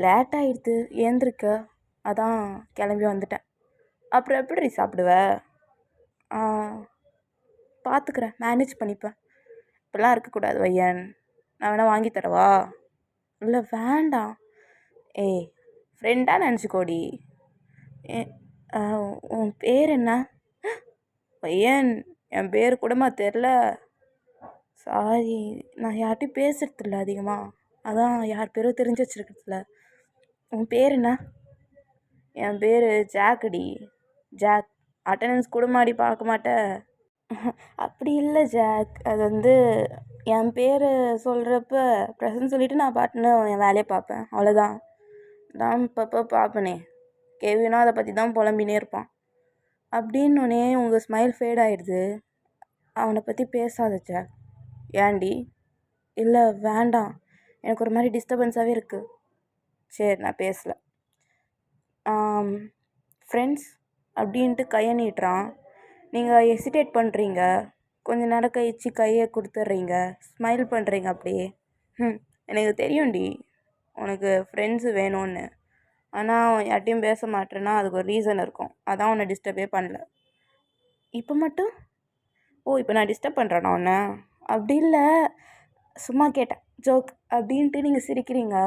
Speaker 1: லேட்டாகிடுது ஏந்திருக்க, அதான் கிளம்பி வந்துட்டேன். அப்புறம் எப்படி சாப்பிடுவ? பார்த்துக்கிறேன், மேனேஜ் பண்ணிப்பேன். இப்படிலாம் இருக்கக்கூடாது வையன், நான் வேணால் வாங்கி தரவா? இல்லை, வேண்டாம். ஏய், ஃப்ரெண்டாக நினச்சிக்கோடி. உன் பேர் என்ன? பையன், என் பேர் கூடமா தெரில. சாரி, நான் யார்கிட்டையும் பேசுறதில்ல அதிகமாக, அதான் யார் பேரும் தெரிஞ்சு வச்சுருக்கிறதில்ல. உன் பேர் என்ன? என் பேர் ஜாக்குடி. ஜாக். அட்டண்டன்ஸ் கூட மாடி பார்க்க மாட்டேன். அப்படி இல்லை ஜாக், அது வந்து என் பேர் சொல்கிறப்ப ப்ரெசன்ட் சொல்லிவிட்டு நான் பாட்டுன்னு என் வேலையை பார்ப்பேன், அவ்வளோதான். நான் இப்பப்போ பார்ப்பேனே, கெவினா அதை பற்றி தான் புலம்பினே இருப்பான். அப்படின்னோடனே உங்கள் ஸ்மைல் ஃபேட் ஆகிடுது. அவனை பற்றி பேசாத ஜாக். ஏன்டி? இல்லை, வேண்டாம், எனக்கு ஒரு மாதிரி டிஸ்டர்பன்ஸாகவே இருக்குது. சரி, நான் பேசலை. ஃப்ரெண்ட்ஸ் அப்படின்ட்டு கையை நீட்டுறான். நீங்கள் ஹெசிடேட் பண்ணுறீங்க, கொஞ்ச நேரம் கழிச்சு கையை கொடுத்துட்றீங்க, ஸ்மைல் பண்ணுறீங்க அப்படியே. எனக்கு தெரியும்டி உனக்கு ஃப்ரெண்ட்ஸு வேணும்னு. ஆனால் யார்ட்டையும் பேச மாட்டேன்னா அதுக்கு ஒரு ரீசன் இருக்கும், அதான் உன்னை டிஸ்டர்பே பண்ணல. இப்போ மட்டும்? ஓ, இப்போ நான் டிஸ்டர்ப் பண்ணுறேன்னா உன்னை? அப்படி இல்லை, சும்மா கேட்டேன், ஜோக் அப்படின்ட்டு நீங்கள் சிரிக்கிறீங்க,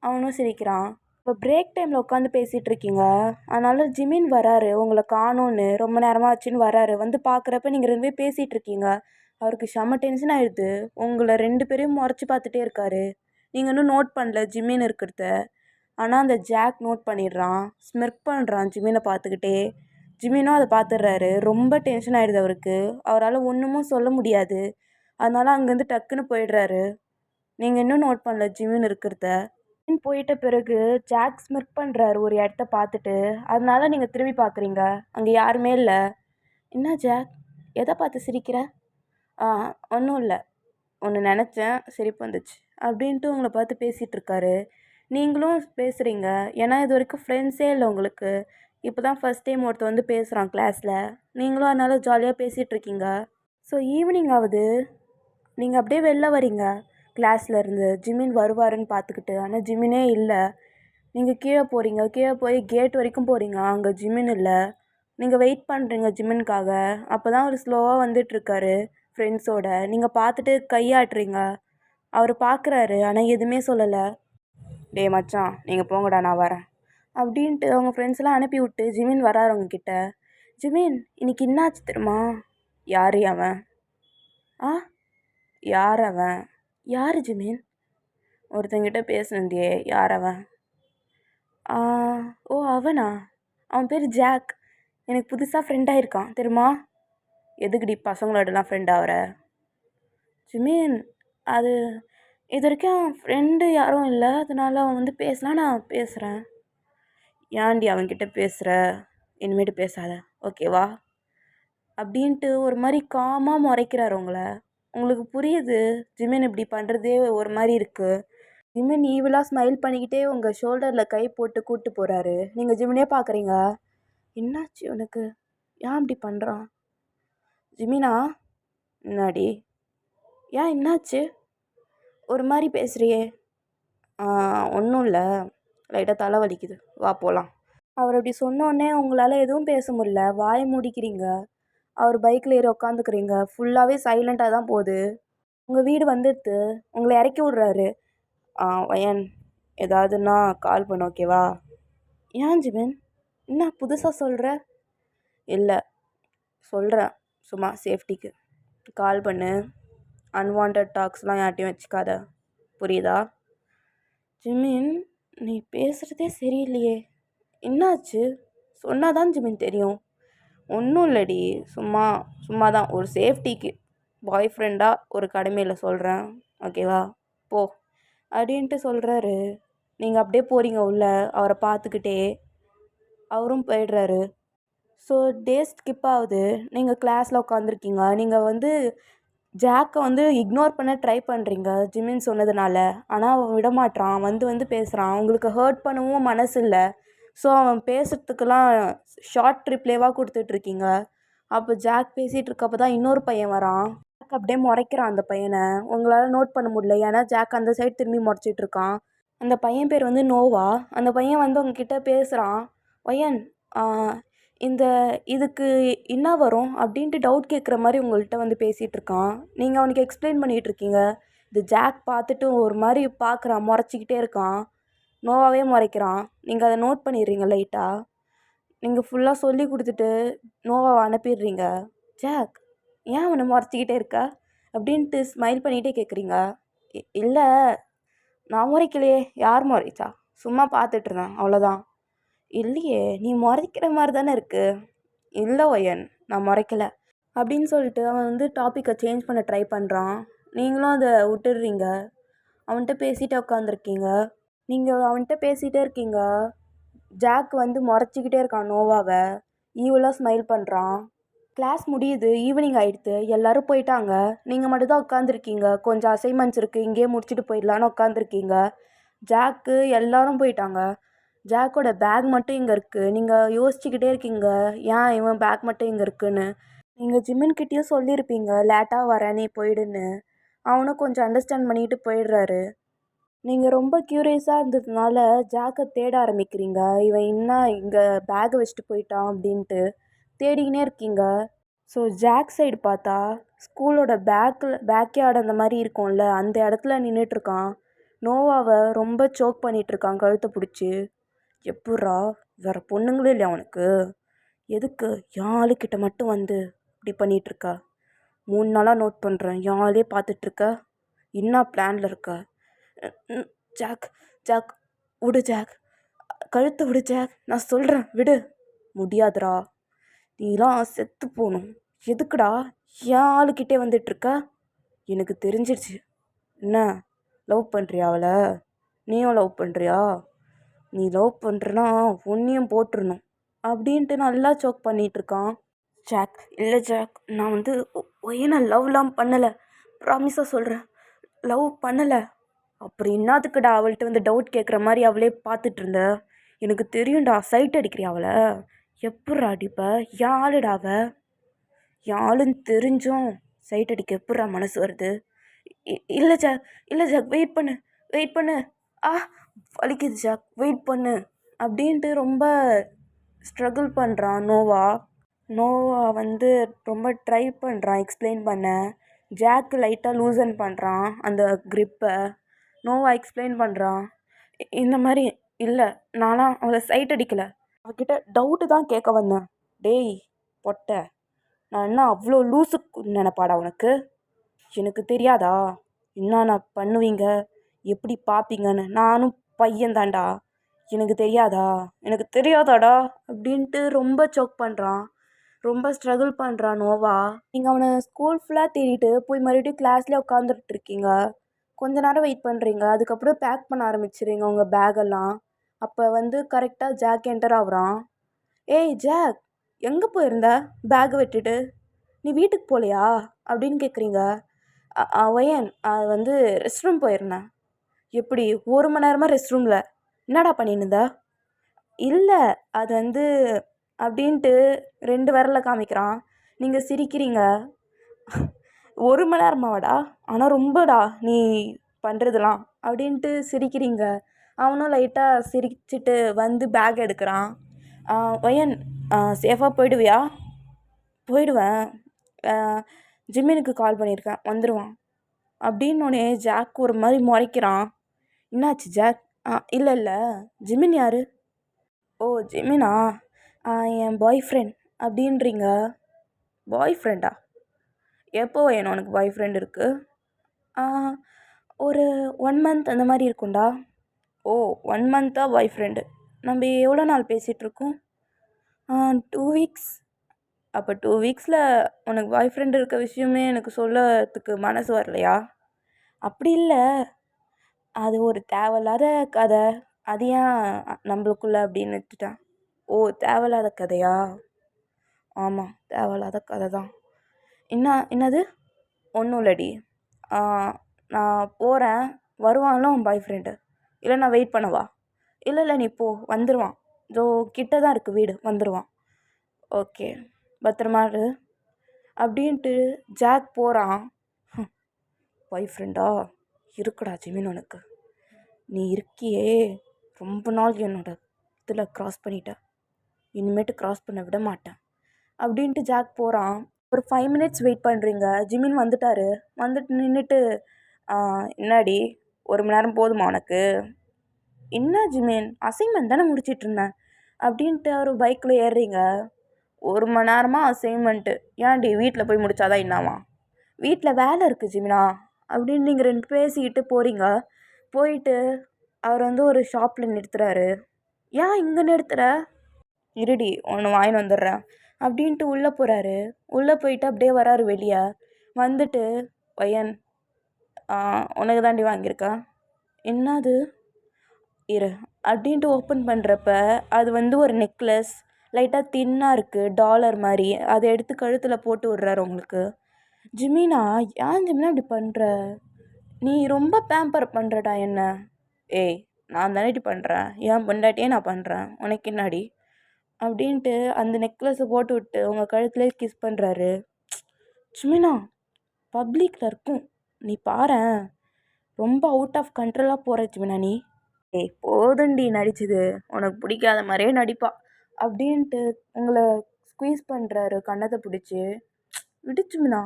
Speaker 1: அவனும் சிரிக்கிறான். இப்போ பிரேக் டைமில் உட்காந்து பேசிகிட்டு இருக்கீங்க, அதனால் ஜிமின் வராரு, உங்களை காணோன்னு ரொம்ப நேரமாக ஆச்சுன்னு வராரு. வந்து பார்க்குறப்ப நீங்கள் 2 பேரும் பேசிகிட்டு இருக்கீங்க. அவருக்கு செம்ம டென்ஷன் ஆகிடுது, உங்களை 2 பேரையும் முறைச்சி பார்த்துட்டே இருக்காரு. நீங்கள் இன்னும் நோட் பண்ணல ஜிமின் இருக்கிறத. ஆனால் அந்த ஜாக் நோட் பண்ணிடுறான், ஸ்மிர்க் பண்ணுறான் ஜிமினை பார்த்துக்கிட்டே. ஜிமினும் அதை பார்த்துடுறாரு. ரொம்ப டென்ஷன் ஆகிடுது அவருக்கு, அவரால் ஒன்றுமும் சொல்ல முடியாது. அதனால் அங்கேருந்து டக்குன்னு போயிடுறாரு. நீங்கள் இன்னும் நோட் பண்ணல ஜிமின் இருக்கிறத. போயிட்ட பிறகு ஜாக் ஸ்மிர்க் பண்ணுறாரு ஒரு இடத்த பார்த்துட்டு, அதனால நீங்கள் திரும்பி பார்க்குறீங்க, அங்கே யாருமே இல்லை. என்ன ஜாக், எதை பார்த்து சிரிக்கிற? ஒன்றும் இல்லை, ஒன்று நினச்சேன், சிரிப்பு வந்துச்சு அப்படின்ட்டு உங்களை பார்த்து பேசிகிட்டு இருக்காரு. நீங்களும் பேசுகிறீங்க, ஏன்னா இது வரைக்கும் ஃப்ரெண்ட்ஸே இல்லை உங்களுக்கு. இப்போ தான் ஃபஸ்ட் டைம் ஒருத்தர் வந்து பேசுகிறான் கிளாஸில், நீங்களும் அதனால் ஜாலியாக பேசிகிட்ருக்கீங்க. ஸோ ஈவினிங் ஆகுது, நீங்கள் அப்படியே வெளில வரீங்க கிளாஸில் இருந்து. ஜிமின் வருவாருன்னு பார்த்துக்கிட்டு, ஆனால் ஜிமினே இல்லை. நீங்கள் கீழே போகிறீங்க, கீழே போய் கேட் வரைக்கும் போகிறீங்க, அங்கே ஜிமின் இல்லை. நீங்கள் வெயிட் பண்ணுறீங்க ஜிமின்காக. அப்போ தான் அவர் ஸ்லோவாக வந்துட்டுருக்காரு ஃப்ரெண்ட்ஸோட. நீங்கள் பார்த்துட்டு கையாட்டுறீங்க. அவர் பார்க்குறாரு, ஆனால் எதுவுமே சொல்லலை. டேய் மச்சான், நீங்கள் போங்கடா, நான் வரேன் அப்படின்ட்டு அவங்க ஃப்ரெண்ட்ஸ்லாம் அனுப்பி விட்டு ஜிமின் வராரு அவங்கக்கிட்ட. ஜிமின், இன்னைக்கு என்னாச்சு தெரியுமா? யார் அவன்? ஆ, யார் அவன்? யார் ஜிமின்? ஒருத்தங்கிட்ட பேசுனதியே, யார் அவன்? ஓ அவனா? அவன் பேர் ஜாக். எனக்கு புதுசாக ஃப்ரெண்டாக இருக்கான் தெரியுமா? எதுக்குடி பசங்களோடலாம் ஃப்ரெண்ட் ஆகிற? ஜிமின், அது இது வரைக்கும் ஃப்ரெண்டு யாரும் இல்லை, அதனால அவன் வந்து பேசலாம், நான் பேசுகிறேன். ஏன்டி அவன்கிட்ட பேசுகிற? இனிமேட்டு பேசாத, ஓகேவா? அப்படின்ட்டு ஒரு மாதிரி காமாக முறைக்கிறார் உங்களுக்கு புரியுது ஜிமின் இப்படி பண்ணுறதே ஒரு மாதிரி இருக்குது. ஜிமின் ஈவிலாக ஸ்மைல் பண்ணிக்கிட்டே உங்கள் ஷோல்டரில் கை போட்டு கூப்பிட்டு போகிறாரு. நீங்கள் ஜிமினே பார்க்குறீங்க. என்னாச்சு உனக்கு? ஏன் இப்படி பண்ணுறான்? ஜிமினா, என்னாடி? ஏன் என்னாச்சு? ஒரு மாதிரி பேசுகிறியே. ஒன்றும் இல்லை, லைட்டாக தலை வலிக்குது, வா போகலாம். அவர் அப்படி சொன்னோடனே உங்களால் எதுவும் பேச முடியல, வாயை மூடிக்கிறீங்க. அவர் பைக்கில் ஏறி உக்காந்துக்கிறீங்க. ஃபுல்லாகவே சைலண்ட்டாக தான் போகுது. உங்கள் வீடு வந்துடுது, உங்களை இறக்கி விட்றாரு. வயன், ஏதாவதுன்னா கால் பண்ண, ஓகேவா? ஏன் ஜிமின், என்ன புதுசாக சொல்கிற? இல்லை, சொல்கிறேன், சும்மா சேஃப்டிக்கு கால் பண்ணு. அன்வான்ட் டாக்ஸ்லாம் யார்ட்டையும் வச்சுக்காத, புரியுதா? ஜிமின், நீ பேசுகிறதே சரியில்லையே, என்னாச்சு? சொன்னாதான் ஜிமின் தெரியும். ஒன்றும் இல்லடி, சும்மா தான், ஒரு சேஃப்டிக்கு பாய் ஃப்ரெண்டாக ஒரு கடமையில் சொல்கிறேன், ஓகேவா? போ அப்படின்ட்டு சொல்கிறாரு. நீங்கள் அப்படியே போகிறீங்க உள்ள, அவரை பார்த்துக்கிட்டே. அவரும் போயிடுறாரு. ஸோ டேஸ் ஸ்கிப் ஆகுது. நீங்கள் கிளாஸில் உட்காந்துருக்கீங்க. நீங்கள் வந்து ஜாக்கை வந்து இக்னோர் பண்ண ட்ரை பண்ணுறீங்க ஜிமின் சொன்னதுனால. ஆனால் அவன் விடமாட்டான், வந்து பேசுகிறான். உங்களுக்கு ஹர்ட் பண்ணவும் மனசு இல்லை. ஸோ அவன் பேசுகிறதுக்கெல்லாம் ஷார்ட் ரிப்ளேவாக கொடுத்துட்ருக்கீங்க. அப்போ ஜாக் பேசிகிட்டு இருக்கப்போ தான் இன்னொரு பையன் வரான். ஜாக் அப்படியே முறைக்கிறான் அந்த பையனை. உங்களால் நோட் பண்ண முடியல, ஏன்னா ஜாக் அந்த சைடு திரும்பி முறைச்சிட்ருக்கான். அந்த பையன் பேர் வந்து நோவா. அந்த பையன் வந்து உங்ககிட்ட பேசுகிறான். பையன், இதுக்கு என்ன வரும் அப்படின்ட்டு டவுட் கேட்குற மாதிரி உங்கள்கிட்ட வந்து பேசிகிட்டு இருக்கான். நீங்கள் அவனுக்கு எக்ஸ்பிளைன் பண்ணிகிட்ருக்கீங்க. இது ஜாக் பார்த்துட்டு ஒரு மாதிரி பார்க்குறான், முறைச்சிக்கிட்டே இருக்கான். நோவாவே முறைக்கிறான். நீங்கள் அதை நோட் பண்ணிடுறீங்க லைட்டாக. நீங்கள் ஃபுல்லாக சொல்லி கொடுத்துட்டு நோவாவை அனுப்பிடுறீங்க. ஜாக், ஏன் அவனை முறைச்சிக்கிட்டே இருக்க அப்படின்ட்டு ஸ்மைல் பண்ணிகிட்டே கேட்குறீங்க. இல்லை, நான் முறைக்கலையே, யார் முறைச்சா? சும்மா பார்த்துட்ருந்தேன், அவ்வளோதான். இல்லையே, நீ முறைக்கிற மாதிரி தானே இருக்குது. இல்லை ஒயன், நான் முறைக்கலை அப்படின்னு சொல்லிட்டு அவன் வந்து டாப்பிக்கை சேஞ்ச் பண்ண ட்ரை பண்ணுறான். நீங்களும் அதை விட்டுடுறீங்க. அவன்கிட்ட பேசிகிட்டே உட்காந்துருக்கீங்க. நீங்கள் அவன்கிட்ட பேசிகிட்டே இருக்கீங்க. ஜாக் வந்து முறைச்சிக்கிட்டே இருக்கான் நோவாவை. ஈவலாக ஸ்மைல் பண்ணுறான். கிளாஸ் முடியுது, ஈவினிங் ஆகிடுது, எல்லோரும் போயிட்டாங்க. நீங்கள் மட்டும்தான் உட்காந்துருக்கீங்க. கொஞ்சம் அசைன்மெண்ட்ஸ் இருக்குது, இங்கேயே முடிச்சுட்டு போயிடலான்னு உட்காந்துருக்கீங்க. ஜாக்கு எல்லோரும் போயிட்டாங்க. ஜாக்கோட பேக் மட்டும் இங்கே இருக்குது. நீங்கள் யோசிச்சுக்கிட்டே இருக்கீங்க, ஏன் இவன் பேக் மட்டும் இங்கே இருக்குன்னு. நீங்கள் ஜிமின்கிட்டேயும் சொல்லியிருப்பீங்க, லேட்டாக வரேன், நீ போயிடுன்னு. அவனும் கொஞ்சம் அண்டர்ஸ்டாண்ட் பண்ணிக்கிட்டு போயிடுறாரு. நீங்கள் ரொம்ப க்யூரியஸாக இருந்ததுனால ஜாக்கை தேட ஆரம்பிக்கிறீங்க. இவன் என்ன இங்கே பேக்கை வச்சுட்டு போயிட்டான் அப்படின்ட்டு தேடிக்கினே இருக்கீங்க. ஸோ ஜாக் சைடு பார்த்தா ஸ்கூலோட பேக்யார்டு அந்த மாதிரி இருக்கும்ல, அந்த இடத்துல நின்றுட்டுருக்கான். நோவாவை ரொம்ப சோக் பண்ணிகிட்ருக்கான் கழுத்தை பிடிச்சி. எப்புட்றா, வேறு பொண்ணுங்களே இல்லையா அவனுக்கு? எதுக்கு என் ஆளுக்கிட்ட மட்டும் வந்து இப்படி பண்ணிகிட்ருக்க? 3 நாளாக நோட் பண்ணுறேன், என் ஆளே பார்த்துட்ருக்க. என்ன பிளானில் இருக்க? ஜாக், ஜாக் விடு ஜாக், கழுத்தை விடு ஜாக், நான் சொல்கிறேன் விடு. முடியாதுடா, நீலாம் செத்து போகணும். எதுக்குடா என் ஆளுக்கிட்டே வந்துட்டுருக்க? எனக்கு தெரிஞ்சிடுச்சு. என்ன, லவ் பண்ணுறியா அவளை? நீயும் லவ் பண்ணுறியா? நீ லவ் பண்ணுறனா உன்னையும் போட்டுருணும் அப்படின்ட்டு நல்லா சோக் பண்ணிகிட்ருக்கான். ஜாக், இல்லை ஜாக், நான் வந்து ஒய்னா லவ்லாம் பண்ணலை, ப்ராமிஸாக சொல்கிறேன், லவ் பண்ணலை. அப்புறம் என்னத்துக்குடா அவள்கிட்ட வந்து டவுட் கேட்குற மாதிரி அவளே பார்த்துட்டு இருந்த? எனக்கு தெரியும்டா, சைட் அடிக்கிறியா அவளை? எப்புட்றா அடிப்ப? என் ஆளுடா அவ. என் ஆளுன்னு தெரிஞ்சும் சைட் அடிக்க எப்புட்றா மனசு வருது? இல்லை ஜாக், இல்லை ஜாக், வெயிட் பண்ணு. வலிக்குது ஜாக், வெயிட் பண்ணு அப்படின்ட்டு ரொம்ப ஸ்ட்ரகிள் பண்ணுறான் நோவா. நோவா வந்து ரொம்ப ட்ரை பண்ணுறான் எக்ஸ்பிளைன் பண்ண. ஜாக் லைட்டாக லூசன் பண்ணுறான் அந்த க்ரிப்பை. நோவா எக்ஸ்பிளைன் பண்ணுறான், இந்த மாதிரி இல்லை, நான்லாம் அவளை சைட் அடிக்கலை, அவகிட்ட டவுட்டு தான் கேட்க வந்தேன். டேய் பொட்டை, நான் என்ன அவ்வளோ லூசுக்கு நினைப்பாடா உனக்கு? எனக்கு தெரியாதா என்னென்ன பண்ணுவீங்க, எப்படி பார்ப்பீங்கன்னு? நானும் பையன்தான்டா, எனக்கு தெரியாதா, எனக்கு தெரியாதாடா அப்படின்ட்டு ரொம்ப சோக் பண்ணுறான். ரொம்ப ஸ்ட்ரகிள் பண்ணுறான் நோவா. நீங்கள் அவனை ஸ்கூல் ஃபுல்லாக தேடிட்டு போய் மறுபடியும் கிளாஸ்லேயே உட்காந்துட்டு இருக்கீங்க. கொஞ்ச நேரம் வெயிட் பண்ணுறீங்க, அதுக்கப்புறம் பேக் பண்ண ஆரம்பிச்சிடுறீங்க உங்கள் பேகெல்லாம். அப்போ வந்து கரெக்டாக ஜாக் என்டர் ஆகுறான். ஏய் ஜாக், எங்கே போயிருந்த பேக் விட்டுட்டு? நீ வீட்டுக்கு போகலையா அப்படின்னு கேட்குறீங்க. ஒயன், அது வந்து ரெஸ்ட் ரூம் போயிருந்தேன். எப்படி 1 மணி நேரமாக ரெஸ்ட் ரூமில் என்னடா பண்ணியிருந்த? இல்லை, அது வந்து அப்படின்ட்டு 2 விரலில் காமிக்கிறான். நீங்கள் சிரிக்கிறீங்க. 1 மணி நேரமாவாடா, ஆனால் ரொம்படா நீ பண்ணுறதுலாம் அப்படின்ட்டு சிரிக்கிறீங்க. அவனும் லைட்டாக சிரிச்சிட்டு வந்து பேக் எடுக்கிறான். ஒயன், சேஃபாக போயிடுவியா? போயிடுவேன், ஜிம்மினுக்கு கால் பண்ணியிருக்கேன், வந்துடுவான் அப்படின்னோடனே ஜாக் ஒரு மாதிரி முறைக்கிறான். என்னாச்சு ஜாக்? இல்லை இல்லை, ஜிமின் யார்? ஓ ஜிமினா, என் பாய் ஃப்ரெண்ட் அப்படின்றீங்க. பாய் ஃப்ரெண்டா? எப்போ வேணும் உனக்கு பாய் ஃப்ரெண்ட் இருக்குது? ஒரு 1 மந்த் அந்த மாதிரி இருக்கும்டா. ஓ 1 மந்த்தாக பாய் ஃப்ரெண்டு? நம்ம எவ்வளோ நாள் பேசிகிட்ருக்கோம்? 2 வீக்ஸ். அப்போ 2 வீக்ஸில் உனக்கு பாய் ஃப்ரெண்டு இருக்க விஷயமே எனக்கு சொல்லறதுக்கு மனசு வரலையா? அப்படி இல்லை, அது ஒரு தேவையில்லாத கதை, அது ஏன் நம்மளுக்குள்ள அப்படின்னு விட்டுட்டேன். ஓ தேவையில்லாத கதையா? ஆமாம், தேவையில்லாத கதை தான். என்னது? ஒன்றும் இல்லடி, நான் போகிறேன், வருவான்ல உன் பாய் ஃப்ரெண்டு? இல்லை நான் வெயிட் பண்ணவா? இல்லை இல்லை, நீ போ, வந்துடுவான். இதோ கிட்ட தான் இருக்குது வீடு, வந்துடுவான். ஓகே, பத்திரமா இரு அப்படின்ட்டு ஜாக் போகிறான். பாய் ஃப்ரெண்டா இருக்குடா ஜிமின் உனக்கு, நீ இருக்கியே, ரொம்ப நாள் என்னோட இதில் க்ராஸ் பண்ணிட்ட, இனிமேட்டு க்ராஸ் பண்ண விட மாட்டேன் அப்படின்ட்டு ஜாக் போகிறான். ஒரு 5 மினிட்ஸ் வெயிட் பண்ணுறீங்க. ஜிமின் வந்துட்டார். வந்துட்டு நின்றுட்டு, என்னாடி 1 மணி நேரம் போதுமா உனக்கு? என்ன ஜிமின், அசைன்மெண்ட் தானே முடிச்சிட்ருந்தேன் அப்படின்ட்டு அவர் பைக்கில் ஏறுறீங்க. 1 மணி நேரமாக அசைன்மெண்ட்டு? ஏன்டி வீட்டில் போய் முடித்தாதான் என்னவா? வீட்டில் வேலை இருக்குது ஜிமினா அப்படின்னு நீங்கள் 2 பேசிக்கிட்டு போகிறீங்க. போயிட்டு அவர் வந்து ஒரு ஷாப்பில் நிறுத்துறாரு. ஏன் இங்கே நிறுத்துற? இருடி ஒன்று வாங்கின்னு வந்துடுறேன் அப்படின்ட்டு உள்ளே போகிறாரு. உள்ளே போயிட்டு அப்படியே வராரு வெளியே. வந்துட்டு, பையன், உனக்கு தாண்டி வாங்கியிருக்கேன். என்னது? இரு அப்படின்ட்டு ஓப்பன் பண்ணுறப்ப அது வந்து ஒரு நெக்லஸ், லைட்டாக தின்னாக இருக்குது, டாலர் மாதிரி. அதை எடுத்து கழுத்தில் போட்டு விட்றாரு உங்களுக்கு. ஜிமினா, ஏன் ஜிமினா இப்படி பண்ணுற? நீ ரொம்ப பேம்பர் பண்ணுறடா என்ன. ஏய், நான் தானேடி பண்ணுறேன், என் பொண்டாட்டியே நான் பண்ணுறேன், உனக்கு என்னாடி அப்படின்ட்டு அந்த நெக்லஸை போட்டு விட்டு உங்கள் கழுத்துலேயே கிஸ் பண்ணுறாரு. ஜிமினா, பப்ளிக்கில் இருக்கும், நீ பாரேன், ரொம்ப அவுட் ஆஃப் கண்ட்ரோலாக போகிற ஜிமினா நீ. ஏய் போதுண்டி நடிச்சது, உனக்கு பிடிக்காத மாதிரியே நடிப்பா அப்படின்ட்டு உங்களை ஸ்குவீஸ் பண்ணுறாரு கன்னத்தை பிடிச்சி. விடுச்சுமினா,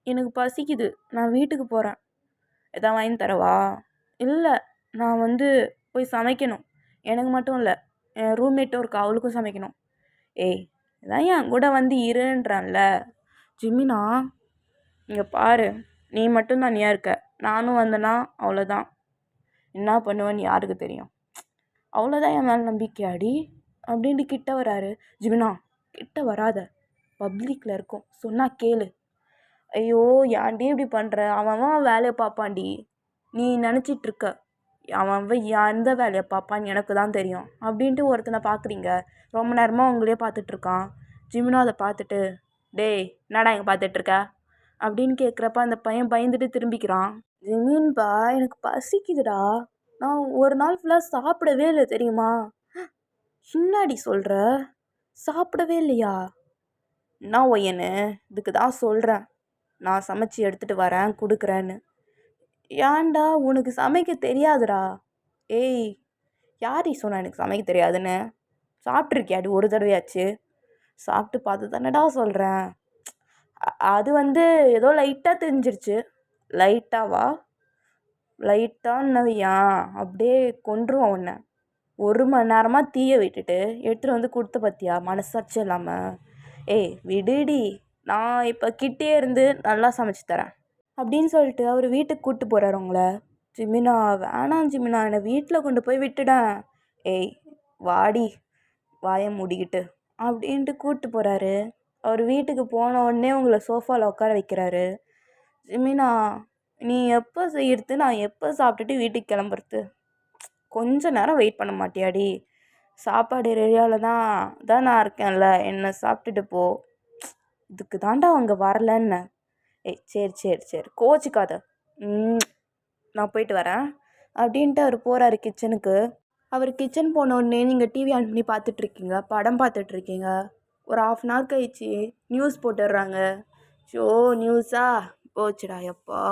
Speaker 1: எனக்கு பசிக்குது, நான் வீட்டுக்கு போகிறேன், எதாவது வாங்கி தரவா? இல்லை, நான் வந்து போய் சமைக்கணும், எனக்கு மட்டும் இல்லை, என் ரூம்மேட்டும் இருக்கா, அவளுக்கும் சமைக்கணும். ஏய், இதான் என் கூட வந்து இருன்றான்ல. ஜிமினா, இங்கே பாரு, நீ மட்டும் தனியாக இருக்க, நானும் வந்தேன்னா அவ்வளோதான், என்ன பண்ணுவேன்னு யாருக்கு தெரியும்? அவ்வளோதான் என் மேலே நம்பிக்கையாடி அப்படின்ட்டு கிட்ட வராரு. ஜிமினா, கிட்ட வராத, பப்ளிக்கில் இருக்கும், சொன்னால் கேளு. ஐயோ, ஏன்டி இப்படி பண்ணுற? அவன் வேலையை பார்ப்பான்டி, நீ நினச்சிட்ருக்க, அவன் எந்த வேலையை பார்ப்பான்னு எனக்கு தான் தெரியும் அப்படின்ட்டு ஒருத்தனை பார்க்குறீங்க. ரொம்ப நேரமாக உங்களையே பார்த்துட்ருக்கான். ஜிமினா அதை பார்த்துட்டு, டேய் என்னடா இங்கே பார்த்துட்ருக்க அப்படின்னு கேட்குறப்ப அந்த பையன் பயந்துட்டு திரும்பிக்கிறான். ஜிமின்பா, எனக்கு பசிக்குதுடா, நான் ஒரு நாள் ஃபுல்லாக சாப்பிடவே இல்லை தெரியுமா? என்னாடி சொல்கிற? சாப்பிடவே இல்லையா? என்ன ஒய்யனு, இதுக்கு தான் சொல்கிறேன், நான் சமைச்சி எடுத்துகிட்டு வரேன் கொடுக்குறேன்னு. ஏன்டா, உனக்கு சமைக்க தெரியாதுடா? ஏய், யார் சொன்னா எனக்கு சமைக்க தெரியாதுன்னு? சாப்பிட்ருக்கியாடி ஒரு தடவையாச்சு? சாப்பிட்டு பார்த்து தானடா சொல்கிறேன். அது வந்து ஏதோ லைட்டாக தெரிஞ்சிருச்சு. லைட்டாவா? லைட்டான்னு வையா அப்படியே கொன்றுவோம் உன்னை. 1 மணி நேரமாக தீயை விட்டுட்டு எடுத்துகிட்டு வந்து கொடுத்த பார்த்தியா மனசாட்சி இல்லாமல்? ஏய் விடுடி, நான் இப்போ கிட்டே இருந்து நல்லா சமைச்சு தரேன் அப்படின்னு சொல்லிட்டு அவர் வீட்டுக்கு கூப்பிட்டு போகிறாரு உங்களை. ஜிமினா வேணாம் ஜிமினா, என்னை வீட்டில் கொண்டு போய் விட்டுடேன். ஏய் வாடி, வாயை மூடிக்கிட்டு அப்படின்ட்டு கூப்பிட்டு போகிறாரு. அவர் வீட்டுக்கு போன உடனே உங்களை சோஃபாவில் உட்கார வைக்கிறாரு. ஜிமினா, நீ எப்போ செய்யறது, நான் எப்போ சாப்பிட்டுட்டு வீட்டுக்கு கிளம்புறது? கொஞ்ச நேரம் வெயிட் பண்ண மாட்டியாடி? சாப்பாடு ரெடியாவில் தான் நான் இருக்கேன்ல, என்னை சாப்பிட்டுட்டு போ. இதுக்கு தாண்டா அவங்க வரலன்னு. ஏய் சரி சரி சரி கோச்சிக்காத, நான் போயிட்டு வரேன் அப்படின்ட்டு அவர் போகிறாரு கிச்சனுக்கு. அவர் கிச்சன் போன உடனே நீங்கள் டிவி ஆன் பண்ணி பார்த்துட்ருக்கீங்க, படம் பார்த்துட்ருக்கீங்க. ஒரு 1/2 கழிச்சு நியூஸ் போட்டுடுறாங்க. ஷோ நியூஸா போச்சுடா எப்பா,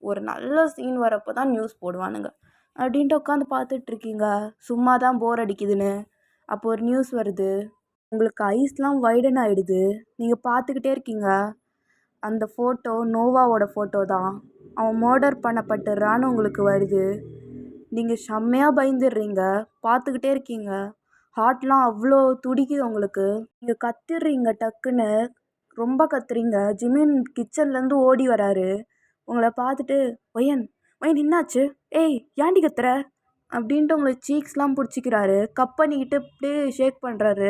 Speaker 1: ஒரு நல்ல சீன் வரப்போ தான் நியூஸ் போடுவானுங்க அப்படின்ட்டு உட்காந்து பார்த்துட்ருக்கீங்க. சும்மா தான் போர் அடிக்குதுன்னு அப்போ ஒரு நியூஸ் வருது. உங்களுக்கு ஐஸ்லாம் வைடன் ஆகிடுது. நீங்கள் பார்த்துக்கிட்டே இருக்கீங்க. அந்த ஃபோட்டோ நோவாவோட ஃபோட்டோ தான். அவன் மர்டர் பண்ணப்பட்டுறான்னு உங்களுக்கு வருது. நீங்கள் செம்மையாக பயந்துடுறீங்க. பார்த்துக்கிட்டே இருக்கீங்க. ஹார்ட்லாம் அவ்வளோ துடிக்குது உங்களுக்கு. நீங்கள் கத்திடுறீங்க டக்குன்னு, ரொம்ப கத்துறீங்க. ஜிமின் கிச்சன்லேருந்து ஓடி வராரு. உங்களை பார்த்துட்டு ஒயன் ஒயன் என்னாச்சு, ஏய் ஏண்டி கத்துற அப்படின்ட்டு உங்களை சீக்ஸ்லாம் பிடிச்சிக்கிறாரு. கப் பண்ணிக்கிட்டு அப்படியே ஷேக் பண்ணுறாரு.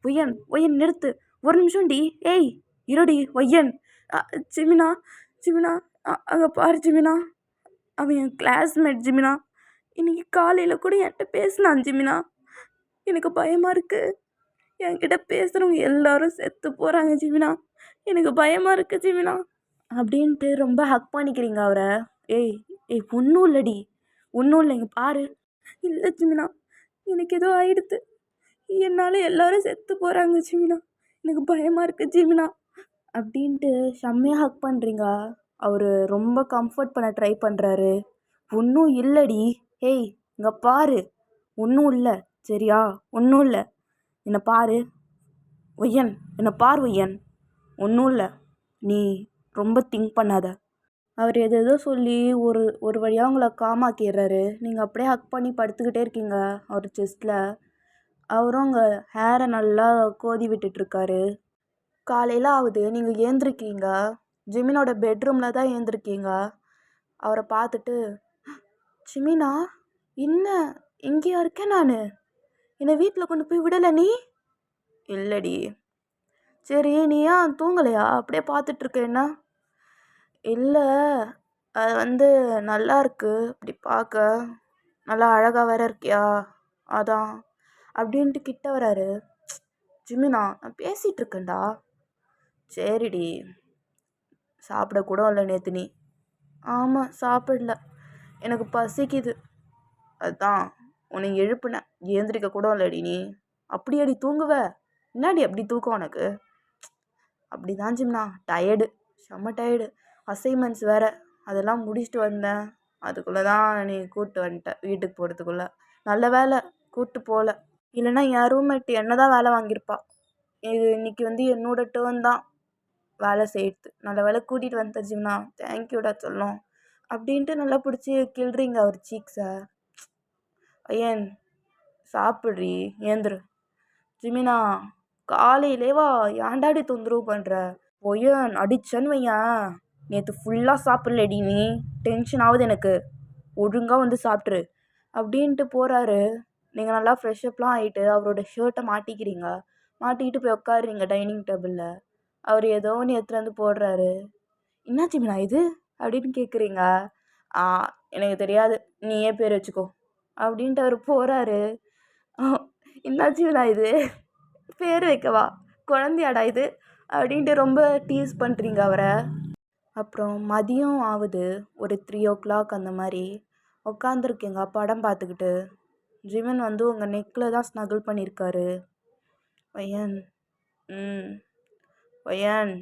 Speaker 1: ஒய்யன் ஒய்யன் நிறுத்து, ஒரு நிமிஷம்டி, ஏய் இருடி ஒய்யன். ஜிமினா ஜிமினா, அங்கே பாரு ஜிமினா, அவன் என் கிளாஸ்மேட் ஜிமினா. இன்றைக்கி காலையில் கூட என்கிட்ட பேசினான் ஜிமினா. எனக்கு பயமாக இருக்குது. என்கிட்ட பேசுகிறவங்க எல்லாரும் செத்து போகிறாங்க ஜிமினா. எனக்கு பயமாக இருக்குது ஜிமினா அப்படின்ட்டு ரொம்ப ஹக் பண்ணிக்கிறீங்க அவரை. ஏய் ஏய் ஒன்றும் இல்லடி, ஒன்றும் இல்லை, இங்கே பாரு. இல்லை ஜிமினா, எனக்கு ஏதோ ஆயிடுது. என்னால் எல்லாரும் செத்து போகிறாங்க ஜிமினா. எனக்கு பயமாக இருக்குது ஜிமினா அப்படின்ட்டு செம்மையாக ஹக் பண்ணுறீங்க. அவர் ரொம்ப கம்ஃபர்ட் பண்ண ட்ரை பண்ணுறாரு. ஒன்றும் இல்லடி, ஏய் இங்கே பாரு, ஒன்றும் இல்லை சரியா, ஒன்றும் இல்லை, என்னை பாரு ஒய்யன், என்னை பார் ஒய்யன், ஒன்றும் இல்லை, நீ ரொம்ப திங்க் பண்ணாத. அவர் எதோ சொல்லி ஒரு ஒரு வழியாக உங்களை காமாக்கிடுறாரு. நீங்கள் அப்படியே ஹக் பண்ணி படுத்துக்கிட்டே இருக்கீங்க அவர் செஸ்ட்டில். அவரும் உங்கள் ஹேரை நல்லா கோதி விட்டுட்ருக்காரு. காலையில் ஆகுது, நீங்கள் ஏந்திருக்கீங்க. ஜிமினோட பெட்ரூமில் தான் ஏந்திருக்கீங்க. அவரை பார்த்துட்டு ஜிமினா என்ன இங்கேயா இருக்கேன் நான், என்னை வீட்டில் கொண்டு போய் விடலை நீ? இல்லடி. சரி நீ ஏன் தூங்கலையா, அப்படியே பார்த்துட்ருக்க என்ன? இல்லை அது வந்து நல்லா இருக்கு, அப்படி பார்க்க நல்லா அழகாக வேற இருக்கியா, அதான் அப்படின்ட்டு கிட்ட வராரு. ஜிமினா நான் பேசிகிட்டு இருக்கேன்டா. சரிடி, சாப்பிடக்கூட இல்லை நேற்று நீ? ஆமாம் சாப்பிடல, எனக்கு பசிக்குது, அதுதான் உன்னை எழுப்புனேன். ஏந்திரிக்க கூட இல்லடி நீ? அப்படியாடி தூங்குவ? என்னாடி அப்படி தூக்கம் உனக்கு? அப்படி தான் ஜிம்னா, டயர்டு, செம்ம டயர்டு. அசைன்மெண்ட்ஸ் வேறு, அதெல்லாம் முடிச்சுட்டு வந்தேன். அதுக்குள்ளே தான் நீ கூப்பிட்டு வந்துட்டேன் வீட்டுக்கு போகிறதுக்குள்ளே. நல்ல வேலை கூப்பிட்டு போகல, இல்லைன்னா என் ரூம்மேட் என்ன தான் வேலை வாங்கியிருப்பா. இது இன்றைக்கி வந்து என்னோட டேர்ன் தான் வேலை செய்யுது. நல்ல வேலை கூட்டிகிட்டு வந்தேன் ஜிம்னா, தேங்க்யூடா சொல்லும் அப்படின்ட்டு நல்லா பிடிச்சி கிள்றீங்க அவர் சீக்ஸை. ஐயன் சாப்பிட்றி, ஏந்திரு. ஜிமினா காலையிலேவா ஏன்டாடி தொந்தரவு பண்ணுற? ஒய்யன் அடிச்சேன்னு வையன், நேற்று ஃபுல்லாக சாப்பிட்லடி நீ, டென்ஷன் ஆகுது எனக்கு, ஒழுங்காக வந்து சாப்பிட்ரு அப்படின்ட்டு போகிறாரு. நீங்கள் நல்லா ஃப்ரெஷ்அப்லாம் ஆகிட்டு அவரோட ஷர்ட்டை மாட்டிக்கிறீங்க. மாட்டிக்கிட்டு போய் உட்காடுறீங்க டைனிங் டேபிளில். அவர் ஏதோ ஒன்று எடுத்துகிட்டு வந்து போடுறாரு. என்ன ஜிமினா இது அப்படின்னு கேட்குறீங்க. எனக்கு தெரியாது, நீயே பேர் வச்சுக்கோ அப்படின்ட்டு அவர் போகிறாரு. என்ன ஜிமினா இது, பேர் வைக்கவா, குழந்தையாடா இது அப்படின்ட்டு ரொம்ப டீஸ் பண்ணுறீங்க அவரை. அப்புறம் மதியம் ஆகுது, ஒரு 3 o'clock அந்த மாதிரி உட்காந்துருக்கீங்க படம் பார்த்துக்கிட்டு. ஜிமின் வந்து உங்கள் நெக்கில் தான் ஸ்னகிள் பண்ணியிருக்காரு. ஒய்யன் ஒய்யன்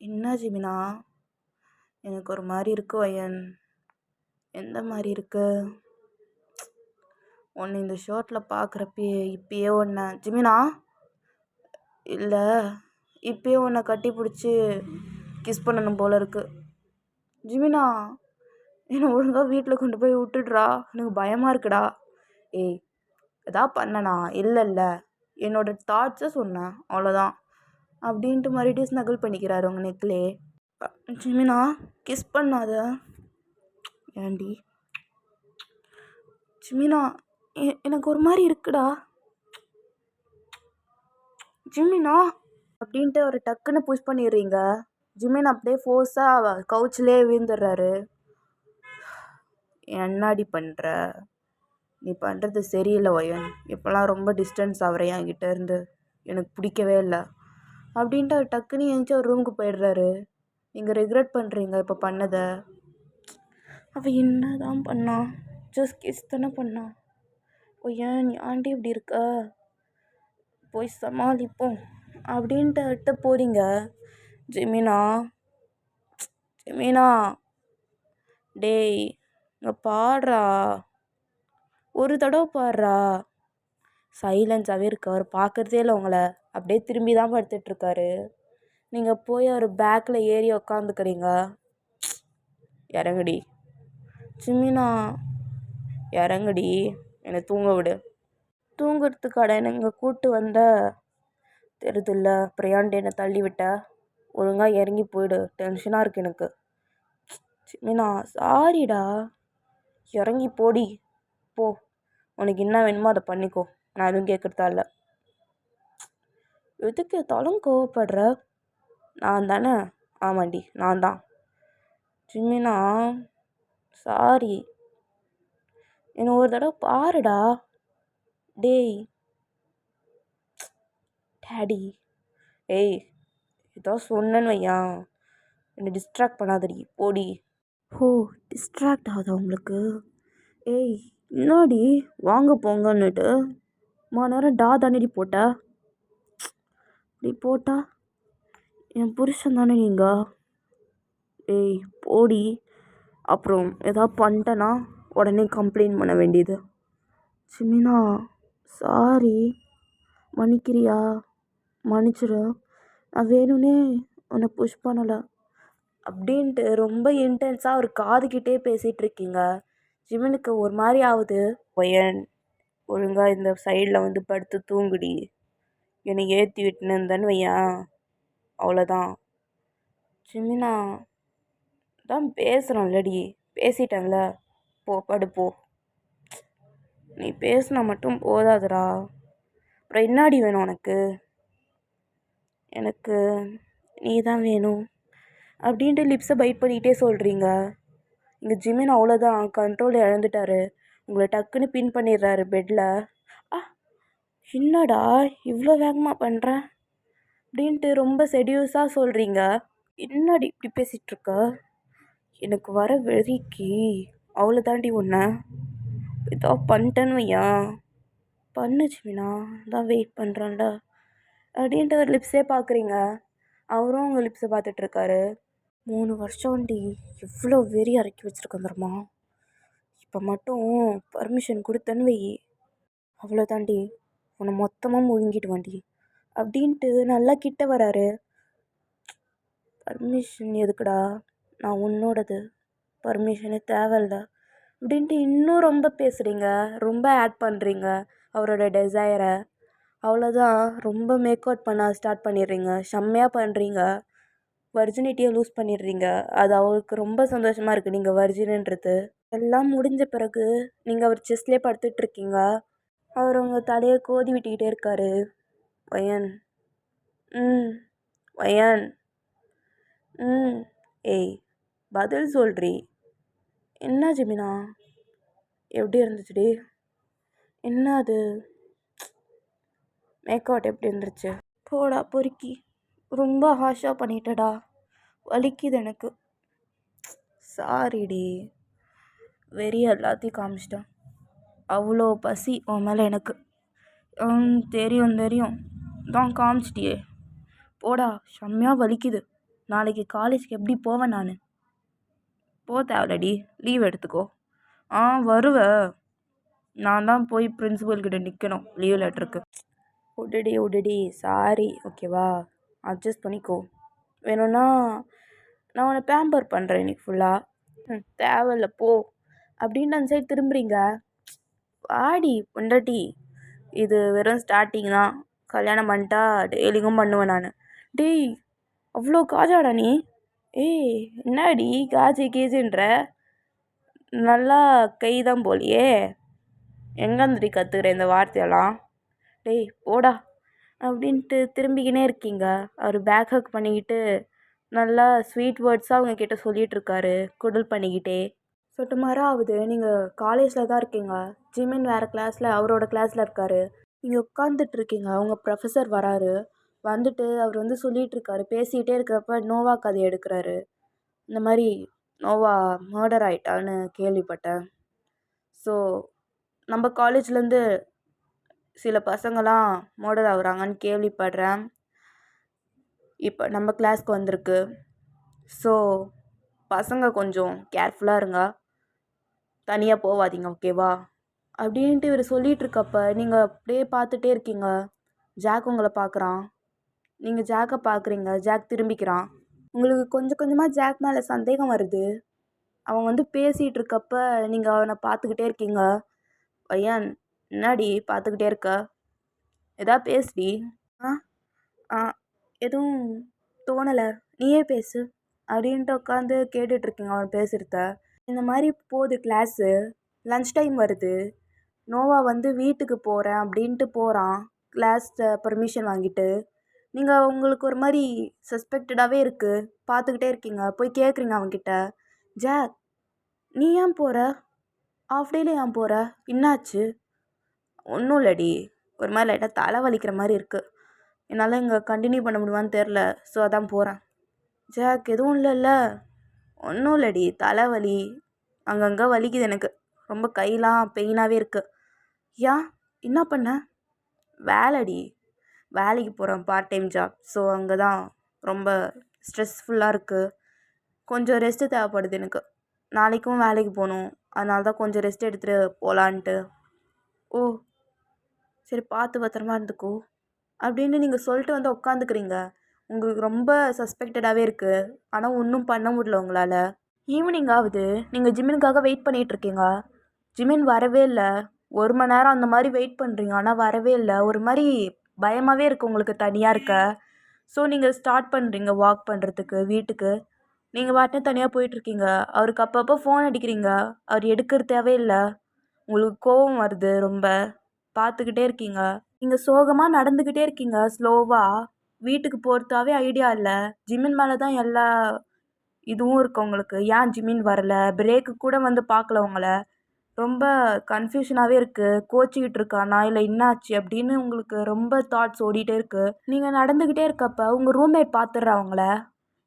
Speaker 1: என்ன ஜிமினா? எனக்கு ஒரு மாதிரி இருக்கு ஒய்யன். எந்த மாதிரி இருக்கு? உன்னை இந்த ஷர்ட்டில் பார்க்குறப்பயே இப்பயே ஒன்று ஜிமினா இல்லை இப்பயே உன்னை கட்டி பிடிச்சி கிஸ் பண்ணணும் போல இருக்கு. ஜிமினா என்னை ஒழுங்காக வீட்டில் கொண்டு போய் விட்டுடுறா, எனக்கு பயமாக இருக்குடா. ஏய் எதா பண்ணனா இல்லை என்னோடய தாட்ஸை சொன்னேன் அவ்வளோதான் அப்படின்ட்டு மறுபடியும் ஸ்னகிள் பண்ணிக்கிறாரு உங்கள் நெக்லே. ஜிமினா கிஸ் பண்ணாத. ஏண்டி ஜிமினா எனக்கு ஒரு மாதிரி இருக்குடா ஜிமினா அப்படின்ட்டு ஒரு டக்குன்னு புஷ் பண்ணிடுறீங்க. ஜிமின் அப்படியே ஃபோர்ஸாக கவுச்சிலே விழுந்துடுறாரு. என்னடி பண்ணுற, நீ பண்ணுறது சரியில்லை ஒயன், இப்போலாம் ரொம்ப டிஸ்டன்ஸ் ஆகிற என்கிட்ட இருந்து, எனக்கு பிடிக்கவே இல்லை அப்படின்ட்டு அவர் டக்குன்னு எழுந்துச்சி ஒரு ரூமுக்கு போயிடுறாரு. நீங்கள் ரெக்ரெட் பண்ணுறீங்க இப்போ பண்ணதை. அவள் என்ன தான் பண்ணா, ஜஸ்ட் கிஸ் தானே பண்ணா. ஒய்யன் ஆண்டி இப்படி இருக்க, போய் சமாளிப்போம் அப்படின்ட்டு போகிறீங்க. ஜிமினா ஜிமினா டேய் இங்கே பாடுறா, ஒரு தடவை பாடுறா. சைலன்ஸாகவே இருக்கு. அவர் பார்க்குறதே இல்லை உங்களை, அப்படியே திரும்பி தான் படுத்துட்ருக்காரு. நீங்கள் போய் அவர் பேக்கில் ஏறி உக்காந்துக்கிறீங்க. இறங்குடி ஜிமினா, இறங்குடி, என்னை தூங்க விடு. தூங்குறதுக்காட என்னை கூப்பிட்டு வந்த தெரியுதுல்ல, பிரியாண்டி என்னை தள்ளி விட்ட, ஒழுங்காக இறங்கி போயிடு, டென்ஷனாக இருக்குது எனக்கு. ஜிமினா சாரிடா, இறங்கி போடி போ, உனக்கு என்ன வேணுமோ அதை பண்ணிக்கோ, நான் எதுவும் கேட்குறதா இல்லை. எதுக்கு எதாலும் கோவப்படுற? நான் தானே? ஆமாண்டி நான் தான். ஜிமினா சாரி, என்னை ஒரு தடவை பாருடா. டேய் டேடி, ஏய் ஏதோ சொன்னேன்னு வையா, என்னை டிஸ்ட்ராக்ட் பண்ணாதடி போடி. ஓ டிஸ்ட்ராக்ட் ஆகுதா உங்களுக்கு? ஏய் என்னடி வாங்க போங்கன்னுட்டு நேரம் தானடி போட்ட, இப்படி போட்டா என் புருஷன் தானே நீங்கள். ஏய் போடி, அப்புறம் எதாவது பண்ணிட்டேன்னா உடனே கம்ப்ளைண்ட் பண்ண வேண்டியது. ஜிமினா சாரி, மன்னிக்கிறியா? மன்னிச்சிடு, நான் வேணும்னே உன்னை புஷ் பண்ணலை அப்படின்ட்டு ரொம்ப இன்டென்ஸாக ஒரு காதுகிட்டே பேசிகிட்டு இருக்கீங்க. ஜிமினுக்கு ஒரு மாதிரி ஆகுது. பையன் ஒழுங்காக இந்த சைடில் வந்து படுத்து தூங்குடி, என்னை ஏற்றி விட்டுன்னு இருந்தேன்னு வையன் அவ்வளோதான். ஜிமினா தான் பேசுகிறோம்லடி, பேசிட்டேன்ல, போ படுப்போ. நீ பேசினா மட்டும் போதாதுடா, அப்புறம் என்னாடி வேணும் உனக்கு? எனக்கு நீ தான் வேணும் அப்படின்ட்டு லிப்ஸை பைட் பண்ணிகிட்டே சொல்கிறீங்க. இங்கே ஜிமின் அவ்வளோதான் கண்ட்ரோல் இழந்துட்டாரு. உங்களை டக்குன்னு பின் பண்ணிடுறாரு பெட்டில். என்னடா இவ்வளோ வேகமாக பண்ணுறேன் அப்படின்ட்டு ரொம்ப செடியூஸாக சொல்கிறீங்க. என்னடி இப்படி பேசிகிட்ருக்க? எனக்கு வர வெறிக்கு அவ்வளோதாண்டி ஒன்று ஏதோ பண்ணிட்டேன்னு வையா, பண்ணு ஜிமினா, தான் வெயிட் பண்ணுறேன்ல அப்படின்ட்டு ஒரு லிப்ஸே பார்க்குறீங்க. அவரும் உங்கள் லிப்ஸை பார்த்துட்ருக்காரு. 3 வருஷம்டி எவ்வளோ வெறி இறக்கி வச்சுருக்கேன் தரமா, இப்போ மட்டும் பர்மிஷன் கொடுத்தேன்னு வை, அவ்வளோதாண்டி, உன்னை மொத்தமாக முழுங்கிடுவாண்டி அப்படின்ட்டு நல்லா கிட்ட வராரு. பர்மிஷன் எதுக்குடா, நான் உன்னோடது, பர்மிஷனே தேவையில்ல அப்படின்ட்டு இன்னும் ரொம்ப பேசுகிறீங்க, ரொம்ப ஆட் பண்ணுறீங்க அவரோட டெசையரை. அவ்வளோதான், ரொம்ப மேக் அவுட் பண்ண ஸ்டார்ட் பண்ணிடுறீங்க, செம்மையாக பண்ணுறீங்க. வர்ஜினிட்டியை லூஸ் பண்ணிடுறீங்க. அது அவருக்கு ரொம்ப சந்தோஷமாக இருக்குது நீங்கள் வர்ஜினுன்றது. எல்லாம் முடிஞ்ச பிறகு நீங்கள் அவர் செஸ்ட்லேயே படுத்துட்ருக்கீங்க. அவர் உங்கள் தலையை கோதி விட்டுக்கிட்டே இருக்காரு. வயன் வயன் ஏய் பதில் சொல்றி. என்ன ஜிமினா எப்படி இருந்துச்சுடி? என்ன அது மேக்கவுட் எப்படி இருந்துச்சு? போடா பொறுக்கி, ரொம்ப ஹாஷாக பண்ணிட்டடா, வலிக்குது எனக்கு. சாரிடி, வெறி எல்லாத்தையும் காமிச்சிட்டேன். அவ்வளோ பசி உன் மேலே எனக்கு. தெரியும் தெரியும், தான் காமிச்சிட்டியே. போடா, செம்மையாக வலிக்குது. நாளைக்கு காலேஜுக்கு எப்படி போவேன் நான்? தேவலடி, லீவ் எடுத்துக்கோ. வருவ நான் தான் போய் பிரின்சிபல் கிட்ட நிற்கணும் லீவ் லெட்டருக்கு. விடுடி சாரி ஓகேவா, அட்ஜஸ்ட் பண்ணிக்கோ. வேணும்னா நான் உன்னை பேம்பர் பண்ணுறேன் இன்னைக்கு ஃபுல்லாக. தேவையில்ல போ அப்படின்னு அந்த சைடு திரும்புறீங்க. வாடி பொண்டாட்டி, இது வெறும் ஸ்டார்டிங் தான். கல்யாணம் பண்ணிட்டா டெய்லிங்கும் பண்ணுவேன் நான். டேய் அவ்வளோ காஜாடா நீ? ஏய் என்னடி காஜி கீஜின்ற? நல்லா கை தான் போலியே. எங்கேருந்துடி கற்றுக்குற இந்த வார்த்தையெல்லாம்? டேய் போடா அப்படின்ட்டு திரும்பிக்கினே இருக்கீங்க. அவர் பேக் ஹக் பண்ணிக்கிட்டு நல்லா ஸ்வீட் வேர்ட்ஸாக அவங்க கிட்ட சொல்லிகிட்டு இருக்காரு குடல் பண்ணிக்கிட்டே. ஸோ டுமாரோ ஆகுது, நீங்கள் காலேஜில் தான் இருக்கீங்க. ஜிமின் வேறு கிளாஸில் அவரோட கிளாஸில் இருக்கார். நீங்கள் உட்காந்துட்ருக்கீங்க. அவங்க ப்ரொஃபஸர் வராரு. வந்துட்டு அவர் வந்து சொல்லிகிட்டு இருக்காரு. பேசிக்கிட்டே இருக்கிறப்ப நோவா கதையை எடுக்கிறாரு. இந்த மாதிரி நோவா மர்டர் ஆயிட்டான்னு கேள்விப்பட்டேன். ஸோ நம்ம காலேஜ்லேருந்து சில பசங்களாம் மர்டர் ஆகுறாங்கன்னு கேள்விப்படுறேன். இப்போ நம்ம கிளாஸ்க்கு வந்திருக்கு. ஸோ பசங்க கொஞ்சம் கேர்ஃபுல்லாக இருங்க, தனியாக போகாதீங்க ஓகேவா அப்படின்ட்டு இவர் சொல்லிகிட்டு இருக்கப்ப நீங்கள் அப்படியே பார்த்துட்டே இருக்கீங்க. ஜாக் உங்களை பார்க்குறான். நீங்கள் ஜாக்கை பார்க்குறீங்க. ஜாக் திரும்பிக்கிறான். உங்களுக்கு கொஞ்சம் கொஞ்சமாக ஜாக் மேலே சந்தேகம் வருது. அவன் வந்து பேசிகிட்டு இருக்கப்ப நீங்கள் அவனை பார்த்துக்கிட்டே இருக்கீங்க. பையன் என்னாடி பார்த்துக்கிட்டே இருக்க, எதா பேசுடி. ஆ ஆ எதுவும் தோணலை, நீயே பேசு அப்படின்ட்டு உட்காந்து கேட்டுட்ருக்கீங்க அவன் பேசுகிறத. இந்த மாதிரி போகுது கிளாஸு. லன்ச் டைம் வருது. நோவா வந்து வீட்டுக்கு போகிறேன் அப்படின்ட்டு போகிறான் கிளாஸில் பர்மிஷன் வாங்கிட்டு. நீங்கள் உங்களுக்கு ஒரு மாதிரி சஸ்பெக்டடாகவே இருக்குது. பார்த்துக்கிட்டே இருக்கீங்க. போய் கேட்குறீங்க அவன்கிட்ட, ஜாக் நீ ஏன் போகிற, ஆஃப் டேல ஏன் போகிற, என்னாச்சு? ஒன்றும் இல்லடி, ஒரு மாதிரி லைட்டாக தலை வலிக்கிற மாதிரி இருக்குது, என்னால் இங்கே கண்டினியூ பண்ண முடியுமான்னு தெரில, ஸோ அதான் போகிறேன். ஜாக் எதுவும் இல்லைல்ல? ஒன்றும் இல்லடி, தலைவலி அங்கங்கே வலிக்குது எனக்கு, ரொம்ப கையெலாம் பெயினாகவே இருக்குது. ஏன் என்ன பண்ண? வேலைடி, வேலைக்கு போகிறேன், பார்ட் டைம் ஜாப். ஸோ அங்கே தான் ரொம்ப ஸ்ட்ரெஸ்ஃபுல்லாக இருக்குது. கொஞ்சம் ரெஸ்ட்டு தேவைப்படுது எனக்கு. நாளைக்கும் வேலைக்கு போகணும், அதனால தான் கொஞ்சம் ரெஸ்ட் எடுத்துகிட்டு போகலான்ட்டு. ஓ சரி, பார்த்து பத்திரமா இருந்துக்கோ அப்படின்னு நீங்கள் சொல்லிட்டு வந்து உட்காந்துக்கிறீங்க. உங்களுக்கு ரொம்ப சஸ்பெக்டடாகவே இருக்குது. ஆனால் ஒன்றும் பண்ண முடியல உங்களால். ஈவினிங் ஆகுது. நீங்கள் ஜிம்மினுக்காக வெயிட் பண்ணிகிட்ருக்கீங்க. ஜிமின் வரவே இல்லை. 1 மணி நேரம் அந்த மாதிரி வெயிட் பண்ணுறீங்க, ஆனால் வரவே இல்லை. ஒரு மாதிரி பயமாகவே இருக்குது உங்களுக்கு தனியாக இருக்க. ஸோ நீங்கள் ஸ்டார்ட் பண்ணுறீங்க வாக் பண்ணுறதுக்கு வீட்டுக்கு. நீங்கள் பாட்டுன்னு தனியாக போயிட்டுருக்கீங்க. அவருக்கு அப்பப்போ ஃபோன் அடிக்கிறீங்க, அவர் எடுக்கிறதாவே இல்லை. உங்களுக்கு கோவம் வருது ரொம்ப. பார்த்துக்கிட்டே இருக்கீங்க. நீங்கள் சோகமாக நடந்துக்கிட்டே இருக்கீங்க ஸ்லோவாக. வீட்டுக்கு போகிறதாவே ஐடியா இல்லை. ஜிமின் மேலே தான் எல்லா இதுவும் இருக்குது உங்களுக்கு. ஏன் ஜிமின் வரல, பிரேக்கு கூட வந்து பார்க்கல உங்களை. ரொம்ப கன்ஃபியூஷனாகவே இருக்குது. கோச்சிக்கிட்டு இருக்கானா இல்லை என்னாச்சு அப்படின்னு உங்களுக்கு ரொம்ப தாட்ஸ் ஓடிட்டே இருக்குது. நீங்கள் நடந்துக்கிட்டே இருக்கப்ப உங்கள் ரூம்மேட் பார்த்துட்றா அவங்கள.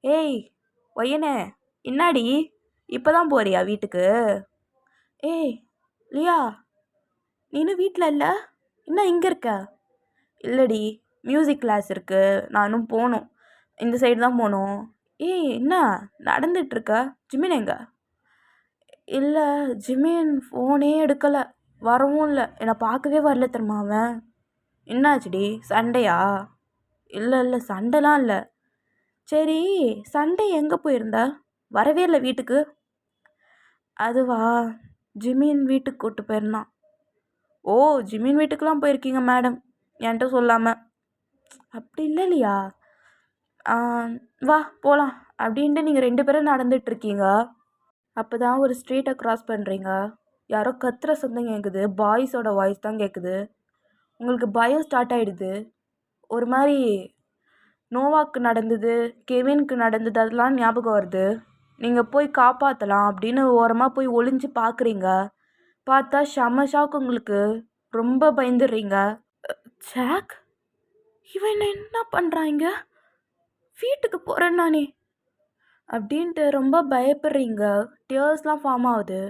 Speaker 1: ஏய் ஒய்யனே, என்னாடி இப்போ தான் போறியா வீட்டுக்கு? ஏய் லியா, நீ இன்னும் வீட்டில் இல்லை, என்ன இங்கே இருக்க? இல்லடி, மியூசிக் கிளாஸ் இருக்குது, நானும் போகணும், இந்த சைடு தான் போகணும். ஏய் என்ன நடந்துகிட்ருக்க? ஜிமின் எங்க? இல்லை, ஜிமின் ஃபோனே எடுக்கலை, வரவும் இல்லை, என்னை பார்க்கவே வரல தெரியுமா அவன். என்னாச்சுடி, சண்டையா? இல்லை சண்டைலாம் இல்லை. சரி, சண்டே எங்கே போயிருந்த, வரவே இல்லை வீட்டுக்கு? அதுவா, ஜிமின் வீட்டுக்கு கூப்பிட்டு போயிருந்தான். ஓ ஜிமின் வீட்டுக்கெலாம் போயிருக்கீங்க மேடம், என்கிட்ட சொல்லாமல். அப்படி இல்லையா? வா போகலாம் அப்படின்ட்டு நீங்கள் 2 பேரும் நடந்துகிட்ருக்கீங்க. அப்போ தான் ஒரு ஸ்ட்ரீட்டை க்ராஸ் பண்ணுறீங்க. யாரோ கத்துற சத்தம் கேட்குது. பாய்ஸோட வாய்ஸ் தான் கேட்குது. உங்களுக்கு பயம் ஸ்டார்ட் ஆகிடுது. ஒரு மாதிரி நோவாக்கு நடந்தது, கெவினுக்கு நடந்தது அதெல்லாம் ஞாபகம் வருது. நீங்கள் போய் காப்பாற்றலாம் அப்படின்னு ஓரமாக போய் ஒளிஞ்சு பார்க்குறீங்க. பார்த்தா செம ஷாக் உங்களுக்கு. ரொம்ப பயந்துடுறீங்க. ஜாக், இவன் என்ன பண்ணுறாங்க, வீட்டுக்கு போகிறேன் நானே அப்படின்ட்டு ரொம்ப பயப்படுறீங்க. டியர்ஸ்லாம் ஃபார்ம் ஆகுது.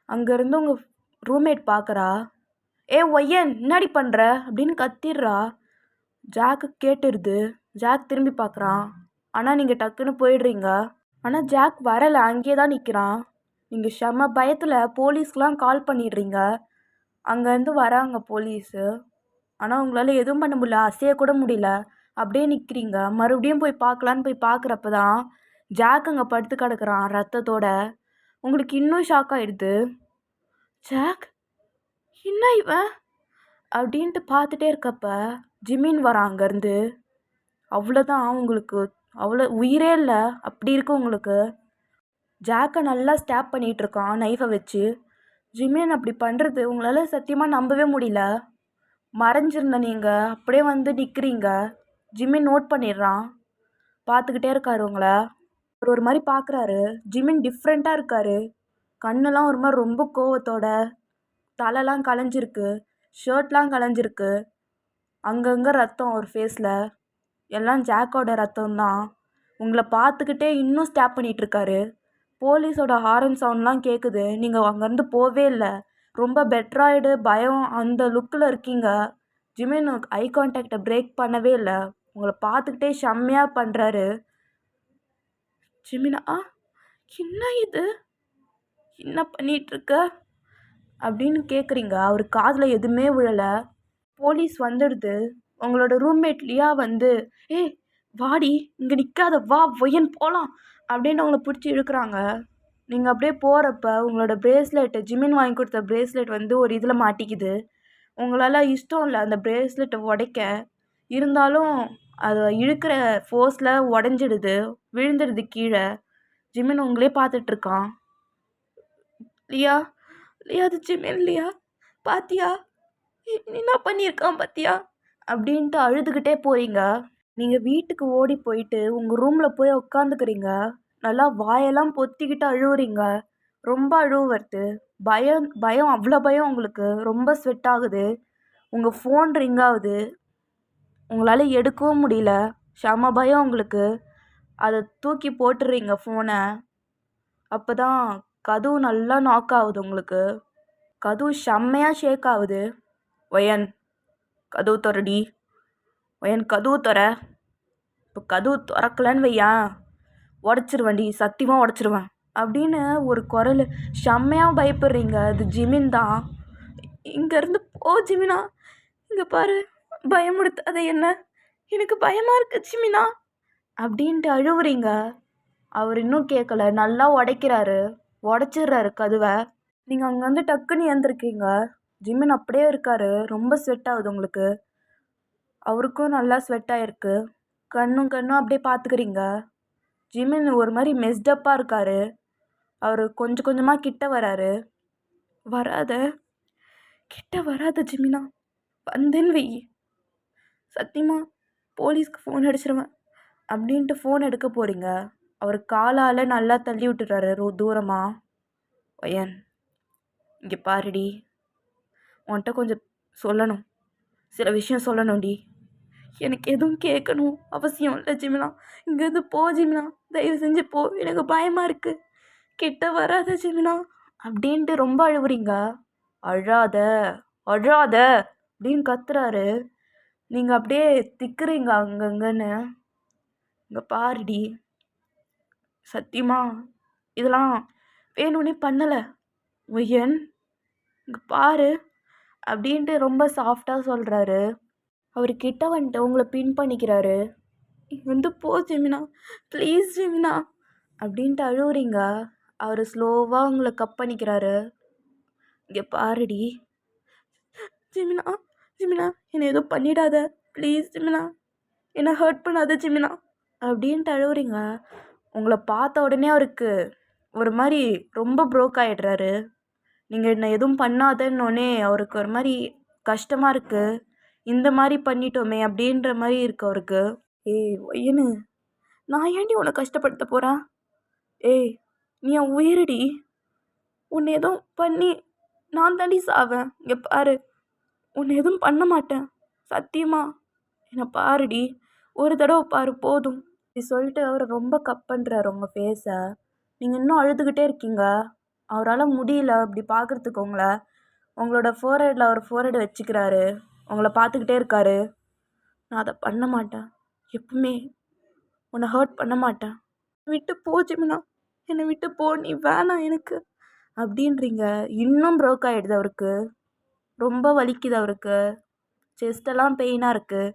Speaker 1: அங்கேருந்து உங்கள் ரூம்மேட் பார்க்குறா. ஏ ஒய்யன் என்னடி பண்ணுற அப்படின்னு கத்திடுறா. ஜாக்கு கேட்டுருது. ஜாக் திரும்பி பார்க்குறான். ஆனால் நீங்கள் டக்குன்னு போயிடுறீங்க. ஆனால் ஜாக் வரலை, அங்கேயே தான் நிற்கிறான். நீங்கள் செம்ம பயத்தில் போலீஸ்க்கெலாம் கால் பண்ணிடுறீங்க. அங்கேருந்து வராங்க போலீஸு. ஆனால் உங்களால் எதுவும் பண்ண முடியல, அசையக்கூட முடியல. அப்படியே நிற்கிறீங்க. மறுபடியும் போய் பார்க்கலான்னு போய் பார்க்குறப்ப தான் ஜாக் அங்கே படுத்து கிடக்குறான் ரத்தத்தோட. உங்களுக்கு இன்னும் ஷாக் ஆகிடுது. ஜாக், என்ன இவன் அப்படின்ட்டு பார்த்துட்டே இருக்கப்ப ஜிமின் வரான் அங்கேருந்து. அவ்வளோதான் உங்களுக்கு, அவ்வளோ உயிரே இல்லை அப்படி இருக்கு உங்களுக்கு. ஜாக்கை நல்லா ஸ்டாப் பண்ணிகிட்டு இருக்கான் நைஃபை வச்சு. ஜிமின் அப்படி பண்ணுறது உங்களால் சத்தியமாக நம்பவே முடியல. மறைஞ்சிருந்த நீங்கள் அப்படியே வந்து நிற்கிறீங்க. ஜிமின் நோட் பண்ணிடுறான், பார்த்துக்கிட்டே இருக்காரு உங்களை. அவர் ஒரு மாதிரி பார்க்குறாரு. ஜிமின் டிஃப்ரெண்ட்டாக இருக்கார். கண்ணெல்லாம் ஒரு மாதிரி ரொம்ப கோவத்தோட, தலைலாம் கலைஞ்சிருக்கு, ஷர்ட்லாம் கலைஞ்சிருக்கு, அங்கங்கே ரத்தம் ஒரு ஃபேஸில். எல்லாம் ஜாக்கோட ரத்தம்தான். உங்களை பார்த்துக்கிட்டே இன்னும் ஸ்டாப் பண்ணிகிட்ருக்காரு. போலீஸோட ஹாரன் சவுண்ட்லாம் கேட்குது. நீங்கள் அங்கேருந்து போவே இல்லை. ரொம்ப பெட்டராயிடு பயம் அந்த லுக்கில் இருக்கீங்க. ஜிமின் ஐ கான்டாக்டை பிரேக் பண்ணவே இல்லை. உங்களை பார்த்துக்கிட்டே செம்மையாக பண்ணுறாரு. ஜிமினா, என்ன இது, என்ன பண்ணிகிட்ருக்க அப்படின்னு கேட்குறீங்க. அவர் காதில் எதுவுமே விழலை. போலீஸ் வந்துடுது. உங்களோட ரூம்மேட் லியா வந்து, ஏய் வாடி, இங்கே நிற்காத, வா ஒயன் போகலாம் அப்படின்னு உங்களை பிடிச்சி இழுக்கிறாங்க. நீங்கள் அப்படியே போகிறப்ப உங்களோட ப்ரேஸ்லெட்டு, ஜிமின் வாங்கி கொடுத்த ப்ரேஸ்லெட் வந்து ஒரு இதில் மாட்டிக்குது. உங்களால் இஷ்டம் இல்லை அந்த ப்ரேஸ்லெட்டை உடைக்க. இருந்தாலும் அதை இழுக்கிற ஃபோர்ஸில் உடஞ்சிடுது, விழுந்துடுது கீழே. ஜிமின் உங்களே பார்த்துட்ருக்கான். லியா, லியா, அது ஜிமின் லியா, பாத்தியா என்ன பண்ணியிருக்கான் பாத்தியா அப்படின்ட்டு அழுதுகிட்டே போகிறீங்க. நீங்கள் வீட்டுக்கு ஓடி போயிட்டு உங்கள் ரூமில் போய் உட்காந்துக்கிறீங்க. நல்லா வாயெல்லாம் பொத்திக்கிட்டு அழுவுறீங்க. ரொம்ப அழுவு வருது. பயம் பயம் அவ்வளோ பயம் உங்களுக்கு. ரொம்ப ஸ்வெட் ஆகுது. உங்கள் ஃபோன் ரிங் ஆகுது. உங்களால் எடுக்கவும் முடியல. செம பயம் உங்களுக்கு. அதை தூக்கி போட்டுடுறீங்க ஃபோனை. அப்போ தான் கதவு நல்லா நாக் ஆகுது உங்களுக்கு. கதவு செம்மையாக ஷேக் ஆகுது. ஒயன், கதவு திறடி, ஒயன் கதவு திற. இப்போ கதவு திறக்கலன்னு வையன், உடச்சிருவேன்டி, சத்தியமாக உடச்சிருவேன் அப்படின்னு ஒரு குரல். செம்மையாக பயப்படுறீங்க. அது ஜிமின் தான். இங்கேருந்து போ ஜிமினா, இங்கே பாரு, பயமுடுத்தாத என்ன, எனக்கு பயமாக இருக்கு ஜிமினா அப்படின்ட்டு அழுவுறீங்க. அவர் இன்னும் கேட்கல. நல்லா உடைக்கிறாரு, உடச்சிடுறாரு கதவை. நீங்கள் அங்கே வந்து டக்குன்னு ஏந்திருக்கீங்க. ஜிமின் அப்படியே இருக்கார். ரொம்ப ஸ்வெட் ஆகுது உங்களுக்கு. அவருக்கும் நல்லா ஸ்வெட் ஆகிருக்கு. கண்ணும் அப்படியே பார்த்துக்கிறீங்க. ஜிமின் ஒரு மாதிரி மெஸ்டப்பாக இருக்கார். அவர் கொஞ்சம் கொஞ்சமாக கிட்ட வராரு. வராத, கிட்ட வராத ஜிமினா, வந்தேன்னு வெய், சத்தியமாக போலீஸ்க்கு ஃபோன் அடிச்சிருவேன் அப்படின்ட்டு ஃபோன் எடுக்க போகிறீங்க. அவர் காலால் நல்லா தள்ளி விட்டுறாரு தூரமாக. ஒயன், இங்கே பாருடி, உன்கிட்ட கொஞ்சம் சொல்லணும், சில விஷயம் சொல்லணும்டி. எனக்கு எதுவும் கேட்கணும் அவசியம் இல்லை ஜிமினா. இங்கேருந்து போ ஜிமினா, தயவு செஞ்சு போ, எனக்கு பயமாக இருக்குது, கிட்ட வராத ஜிமினா அப்படின்ட்டு ரொம்ப அழுவுறீங்க. அழாத, அழாத அப்படின்னு கத்துறாரு. நீங்கள் அப்படியே திக்குறீங்க அங்கங்கன்னு. இங்கே பாருடி, சத்தியமா இதெல்லாம் வேணும்னே பண்ணலை ஒய்யன், இங்கே பாரு அப்படின்ட்டு ரொம்ப சாஃப்டாக சொல்கிறாரு. அவர் கிட்ட வந்துட்டு உங்களை பின் பண்ணிக்கிறாரு. இங்கே வந்து போ ஜெமினா, ப்ளீஸ் ஜெமினா அப்படின்ட்டு அழுவுறீங்க. அவர் ஸ்லோவாக உங்களை கப் பண்ணிக்கிறாரு. இங்கே பாருடி ஜெமினா, ஜெமினா என்னை எதுவும் பண்ணிடாத ப்ளீஸ் ஜெமினா, என்னை ஹர்ட் பண்ணாத ஜெமினா அப்படின்ட்டு அழுவுறீங்க. உங்களை பார்த்த உடனே அவருக்கு ஒரு மாதிரி ரொம்ப ப்ரோக் ஆகிடுறாரு. நீங்கள் என்னை எதுவும் பண்ணாதன்னொடனே அவருக்கு ஒரு மாதிரி கஷ்டமாக இருக்குது. இந்த மாதிரி பண்ணிட்டோமே அப்படின்ற மாதிரி இருக்கு அவருக்கு. ஏய் ஒய்யனு, நான் ஏன்டி உன்னை கஷ்டப்படுத்த போகிறேன்? ஏய், நீ என் உயிரடி. உன்னை எதுவும் பண்ணி நான் தாண்டி சாவேன். இங்கே பாரு, உன்னை எதுவும் பண்ண மாட்டேன் சத்தியமா. என்னை பாருடி, ஒரு தடவை பாரு போதும். இப்படி சொல்லிட்டு அவரை ரொம்ப கப் பண்ணுறாரு உங்கள் ஃபேஸை. நீங்கள் இன்னும் அழுதுகிட்டே இருக்கீங்க. அவரால் முடியல அப்படி பார்க்குறதுக்கு உங்களோட ஃபோர்ஹெட்டில் அவர் ஃபோர்ஹெட் வச்சுக்கிறாரு. உங்களை பார்த்துக்கிட்டே இருக்காரு. நான் அதை பண்ண மாட்டேன், எப்பவுமே உன்னை ஹர்ட் பண்ண மாட்டேன், விட்டு போ ஜெமினா, என்னை விட்டு போ, நீ வேணாம் எனக்கு அப்படின்றீங்க. இன்னும் ப்ரோக் ஆகிடுது அவருக்கு. ரொம்ப வலிக்குது அவருக்கு. செஸ்டெல்லாம் பெயினாக இருக்குது.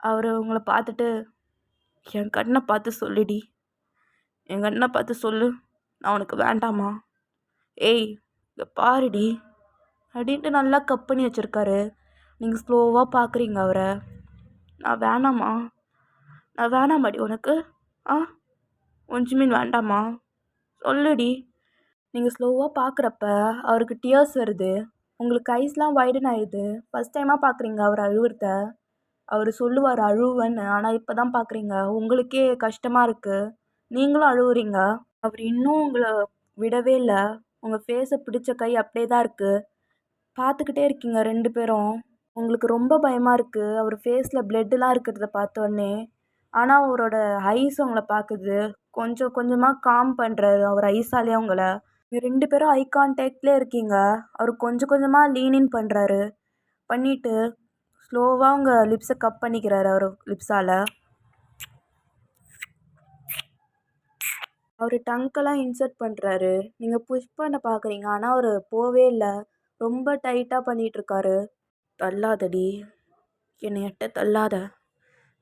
Speaker 1: அவர் உங்களை பார்த்துட்டு, என் கண்ணை பார்த்து சொல்லுடி, என் கண்ணை பார்த்து சொல்லு, நான் உனக்கு வேண்டாமா, ஏய் இங்கே பாருடி அப்படின்ட்டு நல்லா கப் பண்ணி வச்சுருக்காரு. நீங்கள் ஸ்லோவாக பார்க்குறீங்க அவரை. நான் வேணாமா, நான் வேணாமாடி உனக்கு, ஆ ஒன்றுமீன் வேண்டாமா, சொல்லுடி. நீங்கள் ஸ்லோவாக பார்க்குறப்ப அவருக்கு டியர்ஸ் வருது. உங்களுக்கு ஐஸ்லாம் வைடன் ஆயிடுது. ஃபஸ்ட் டைமாக பார்க்குறீங்க அவர் அழுவுறத. அவர் சொல்லுவார் அழுவேன்னு, ஆனால் இப்போ தான் பார்க்குறீங்க. உங்களுக்கே கஷ்டமாக இருக்குது, நீங்களும் அழுவுறீங்க. அவர் இன்னும் உங்களை விடவே இல்லை. உங்கள் ஃபேஸை பிடிச்ச கை அப்படியே தான் இருக்குது. பார்த்துக்கிட்டே இருக்கீங்க 2 பேரும். உங்களுக்கு ரொம்ப பயமாக இருக்குது அவர் ஃபேஸில் பிளட்டுலாம் இருக்கிறத பார்த்தோன்னே. ஆனால் அவரோட ஐஸ் உங்களை பார்க்குது. கொஞ்சம் கொஞ்சமாக காம் பண்ணுறாரு அவர் ஐஸாலே உங்களை. நீங்கள் 2 பேரும் ஐ கான்டாக்ட்லேயே இருக்கீங்க. அவர் கொஞ்சம் கொஞ்சமாக லீனின் பண்ணுறாரு. பண்ணிவிட்டு ஸ்லோவாக உங்கள் லிப்ஸை கப் பண்ணிக்கிறாரு அவர் லிப்ஸால். அவர் டங்க்கெல்லாம் இன்சர்ட் பண்ணுறாரு. நீங்கள் புஷ் பண்ண பார்க்குறீங்க, ஆனால் அவர் போவே இல்லை. ரொம்ப டைட்டாக பண்ணிகிட்ருக்காரு. தள்ளாதடி, என்னை எட்ட தள்ளாத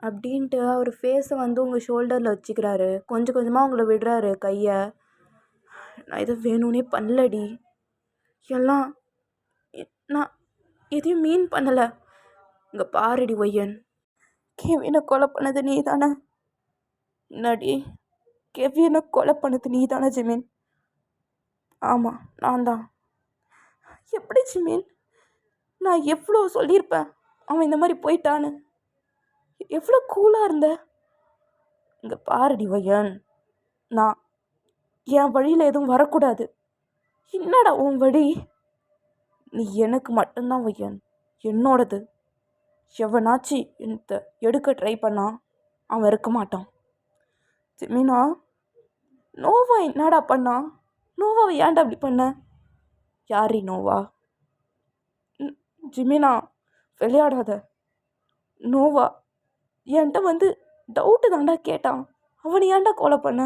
Speaker 1: அப்படின்ட்டு அவர் ஃபேஸை வந்து உங்கள் ஷோல்டரில் வச்சுக்கிறாரு. கொஞ்சம் கொஞ்சமாக உங்களை விடுறாரு கையை. நான் எதுவும் வேணும்னே பண்ணலடி, எல்லாம் நான் எதையும் மீன் பண்ணலை. இங்கே பாருடி ஒய்யன், கெவினை கொலை பண்ணது நீ தானே? என்னடி, கெவினை கொலை பண்ணது நீ தானே ஜிமின்? ஆமாம், நான் தான். எப்படி ஜிமின்? நான் எவ்வளோ சொல்லியிருப்பேன் அவன் இந்த மாதிரி போயிட்டான்னு. எவ்வளோ கூலாக இருந்த. இங்கே பாருடி ஒய்யன், நான் என் வழியில் எதுவும் வரக்கூடாது. என்னடா உன் வழி? நீ எனக்கு மட்டும்தான் ஒய்யன், என்னோடது. எவனாச்சு என்னத்தை எடுக்க ட்ரை பண்ணா அவன் இருக்க மாட்டான். ஜிமினா, நோவா என்னடா பண்ணா? நோவாவை ஏன்டா அப்படி பண்ண? யாரி நோவா? ஜிமினா, விளையாடாத. நோவா என்கிட்ட வந்து டவுட்டு தாண்டா கேட்டான். அவனை ஏன்டா கொலை பண்ண?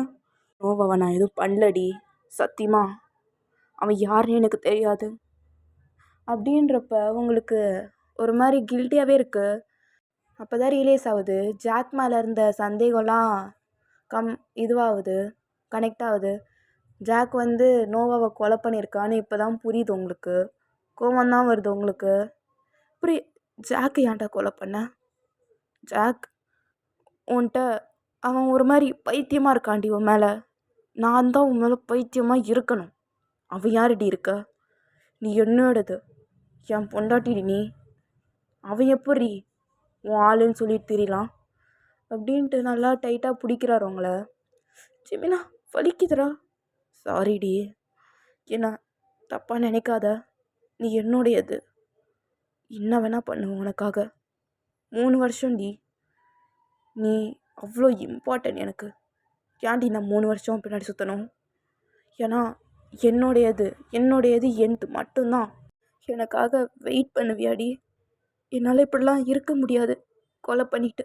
Speaker 1: நோவாவை நான் எதுவும் பண்ணலடி, சத்தியமா. அவன் யாருன்னு எனக்கு தெரியாது. அப்படின்றப்ப உங்களுக்கு ஒரு மாதிரி கில்ட்டியாகவே இருக்குது. அப்போ தான் ரியலைஸ் ஆகுது ஜாக் மேலே இருந்த சந்தேகம்லாம் இதுவாகுது, கனெக்ட் ஆகுது. ஜாக் வந்து நோவாவை கொலை பண்ணியிருக்கான்னு இப்போ தான் புரியுது உங்களுக்கு. கோவம்தான் வருது உங்களுக்கு. ஜாக்கு ஏன்டா கொலை பண்ண? ஜாக் உன்கிட்ட அவன் ஒரு மாதிரி பைத்தியமாக இருக்காண்டி உன் மேலே. நான் தான் உன் மேலே பைத்தியமாக இருக்கணும். அவன் யாருடி இருக்க? நீ என்னோடது, என் பொண்டாட்டிடி நீ. அவன் எப்படி உன் ஆளுன்னு சொல்லிட்டு தெரியலாம் அப்படின்ட்டு நல்லா டைட்டாக பிடிக்கிறாரு உங்களை. ஜிமினா, வலிக்குதுடா. சாரிடி, என்ன தப்பாக நினைக்காத. நீ என்னுடையது, என்ன வேணால் பண்ணுவேன் உனக்காக. 3 வருஷம்டி, நீ அவ்வளோ இம்பார்ட்டன்ட் எனக்கு. ஏன்டி நான் 3 வருஷம் பின்னாடி சுற்றணும்? ஏன்னா என்னுடையது என்து மட்டும்தான். எனக்காக வெயிட் பண்ணுவியாடி? என்னால் இப்படிலாம் இருக்க முடியாது. கொலை பண்ணிட்டு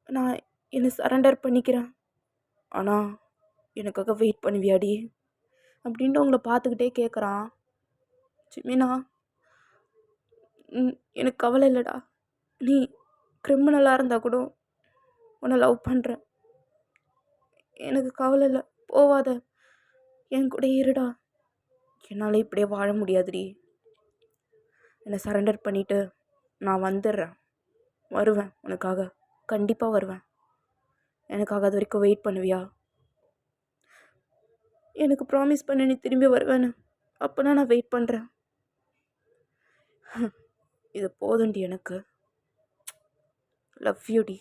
Speaker 1: நான் என்னை சரண்டர் பண்ணிக்கிறேன். ஆனால் எனக்காக வெயிட் பண்ணுவியாடி அப்படின்ட்டு உங்களை பார்த்துக்கிட்டே கேட்குறான். ஜிமினா, எனக்கு கவலை இல்லைடா. நீ கிரிமினலாக இருந்தால் கூட உன்னை லவ் பண்ணுறேன். எனக்கு கவலை இல்லை, போவாத, என் கூட இருடா. என்னால் இப்படியே வாழ முடியாதுடி. என்னை சரண்டர் பண்ணிவிட்டு நான் வந்துடுறேன், வருவேன் உனக்காக, கண்டிப்பாக வருவேன். எனக்காக அது வரைக்கும் வெயிட் பண்ணுவியா? எனக்கு ப்ராமிஸ் பண்ண நீ திரும்பி வருவேன்னு. அப்போனா நான் வெயிட் பண்ணுறேன். இது போதுண்டி எனக்கு. லவ் யூடி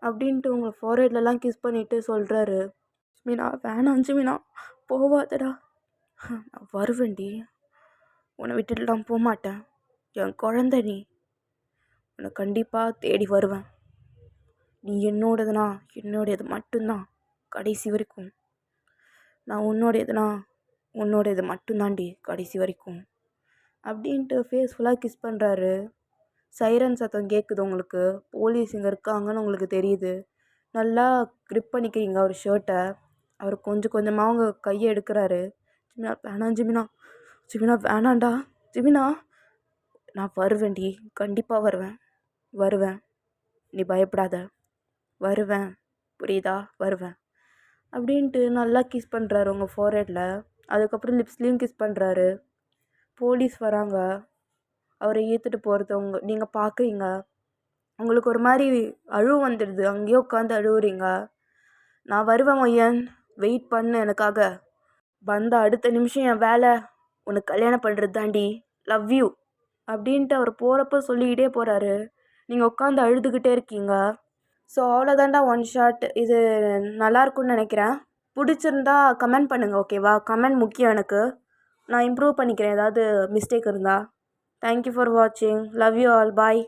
Speaker 1: அப்படின்ட்டு உங்களை ஃபார்ஹெட்லலாம் கிஸ் பண்ணிவிட்டு சொல்கிறாரு. ஜிமினா, வேணாம் ஜிமினா, போவாதடா. நான் வருவேன்டி, உன்னை விட்டுட்டுலாம் போக மாட்டேன். என் குழந்தை நீ, உன்னை கண்டிப்பாக தேடி வருவேன். நீ என்னோடதுனா என்னோடையது மட்டும்தான் கடைசி வரைக்கும். நான் உன்னோடையது மட்டும்தான்டி கடைசி வரைக்கும் அப்படின்ட்டு ஃபேஸ் ஃபுல்லாக கிஸ் பண்ணுறாரு. சைரன் சத்தம் கேட்குது உங்களுக்கு. போலீஸ் இங்கே இருக்காங்கன்னு உங்களுக்கு தெரியுது. நல்லா க்ரிப் பண்ணிக்கிறீங்க அவர் ஷர்ட்டை. அவர் கொஞ்சம் கொஞ்சமாக அவங்க கையை எடுக்கிறாரு. ஜிமினா, வேணாம் ஜிமினா, ஜிமினா வேணாண்டா, ஜிமினா நான் வருவேன்டி, கண்டிப்பாக வருவேன். வருவேன், நீ பயப்படாத. வருவேன், புரியுதா? வருவேன் அப்படின்ட்டு நல்லா கிஸ் பண்ணுறாரு உங்கள் ஃபோர்ஹெட்டில். அதுக்கப்புறம் லிப்ஸ்லேயும் கிஸ் பண்ணுறாரு. போலீஸ் வராங்க. அவரை ஏற்றுட்டு போகிறது நீங்கள் பார்க்குறீங்க. உங்களுக்கு ஒரு மாதிரி அழுவு வந்துடுது. அங்கேயே உட்காந்து அழுவுறீங்க. நான் வருவேன் ஒய்யன், வெயிட் பண்ணு எனக்காக. வந்த அடுத்த நிமிஷம் என் வேலை உனக்கு கல்யாணம் பண்ணுறது தாண்டி. லவ் யூ அப்படின்ட்டு அவர் போகிறப்ப சொல்லிக்கிட்டே போகிறாரு. நீங்கள் உட்காந்து அழுதுகிட்டே இருக்கீங்க. ஸோ அவ்வளோதாண்டா ஒன் ஷாட். இது நல்லாயிருக்குன்னு நினைக்கிறேன். பிடிச்சிருந்தா கமெண்ட் பண்ணுங்கள், ஓகேவா? கமெண்ட் முக்கியம் எனக்கு. நான் இம்ப்ரூவ் பண்ணிக்கிறேன் ஏதாவது மிஸ்டேக் இருந்தால். தேங்க்யூ ஃபார் வாட்சிங். Love you all. பாய்.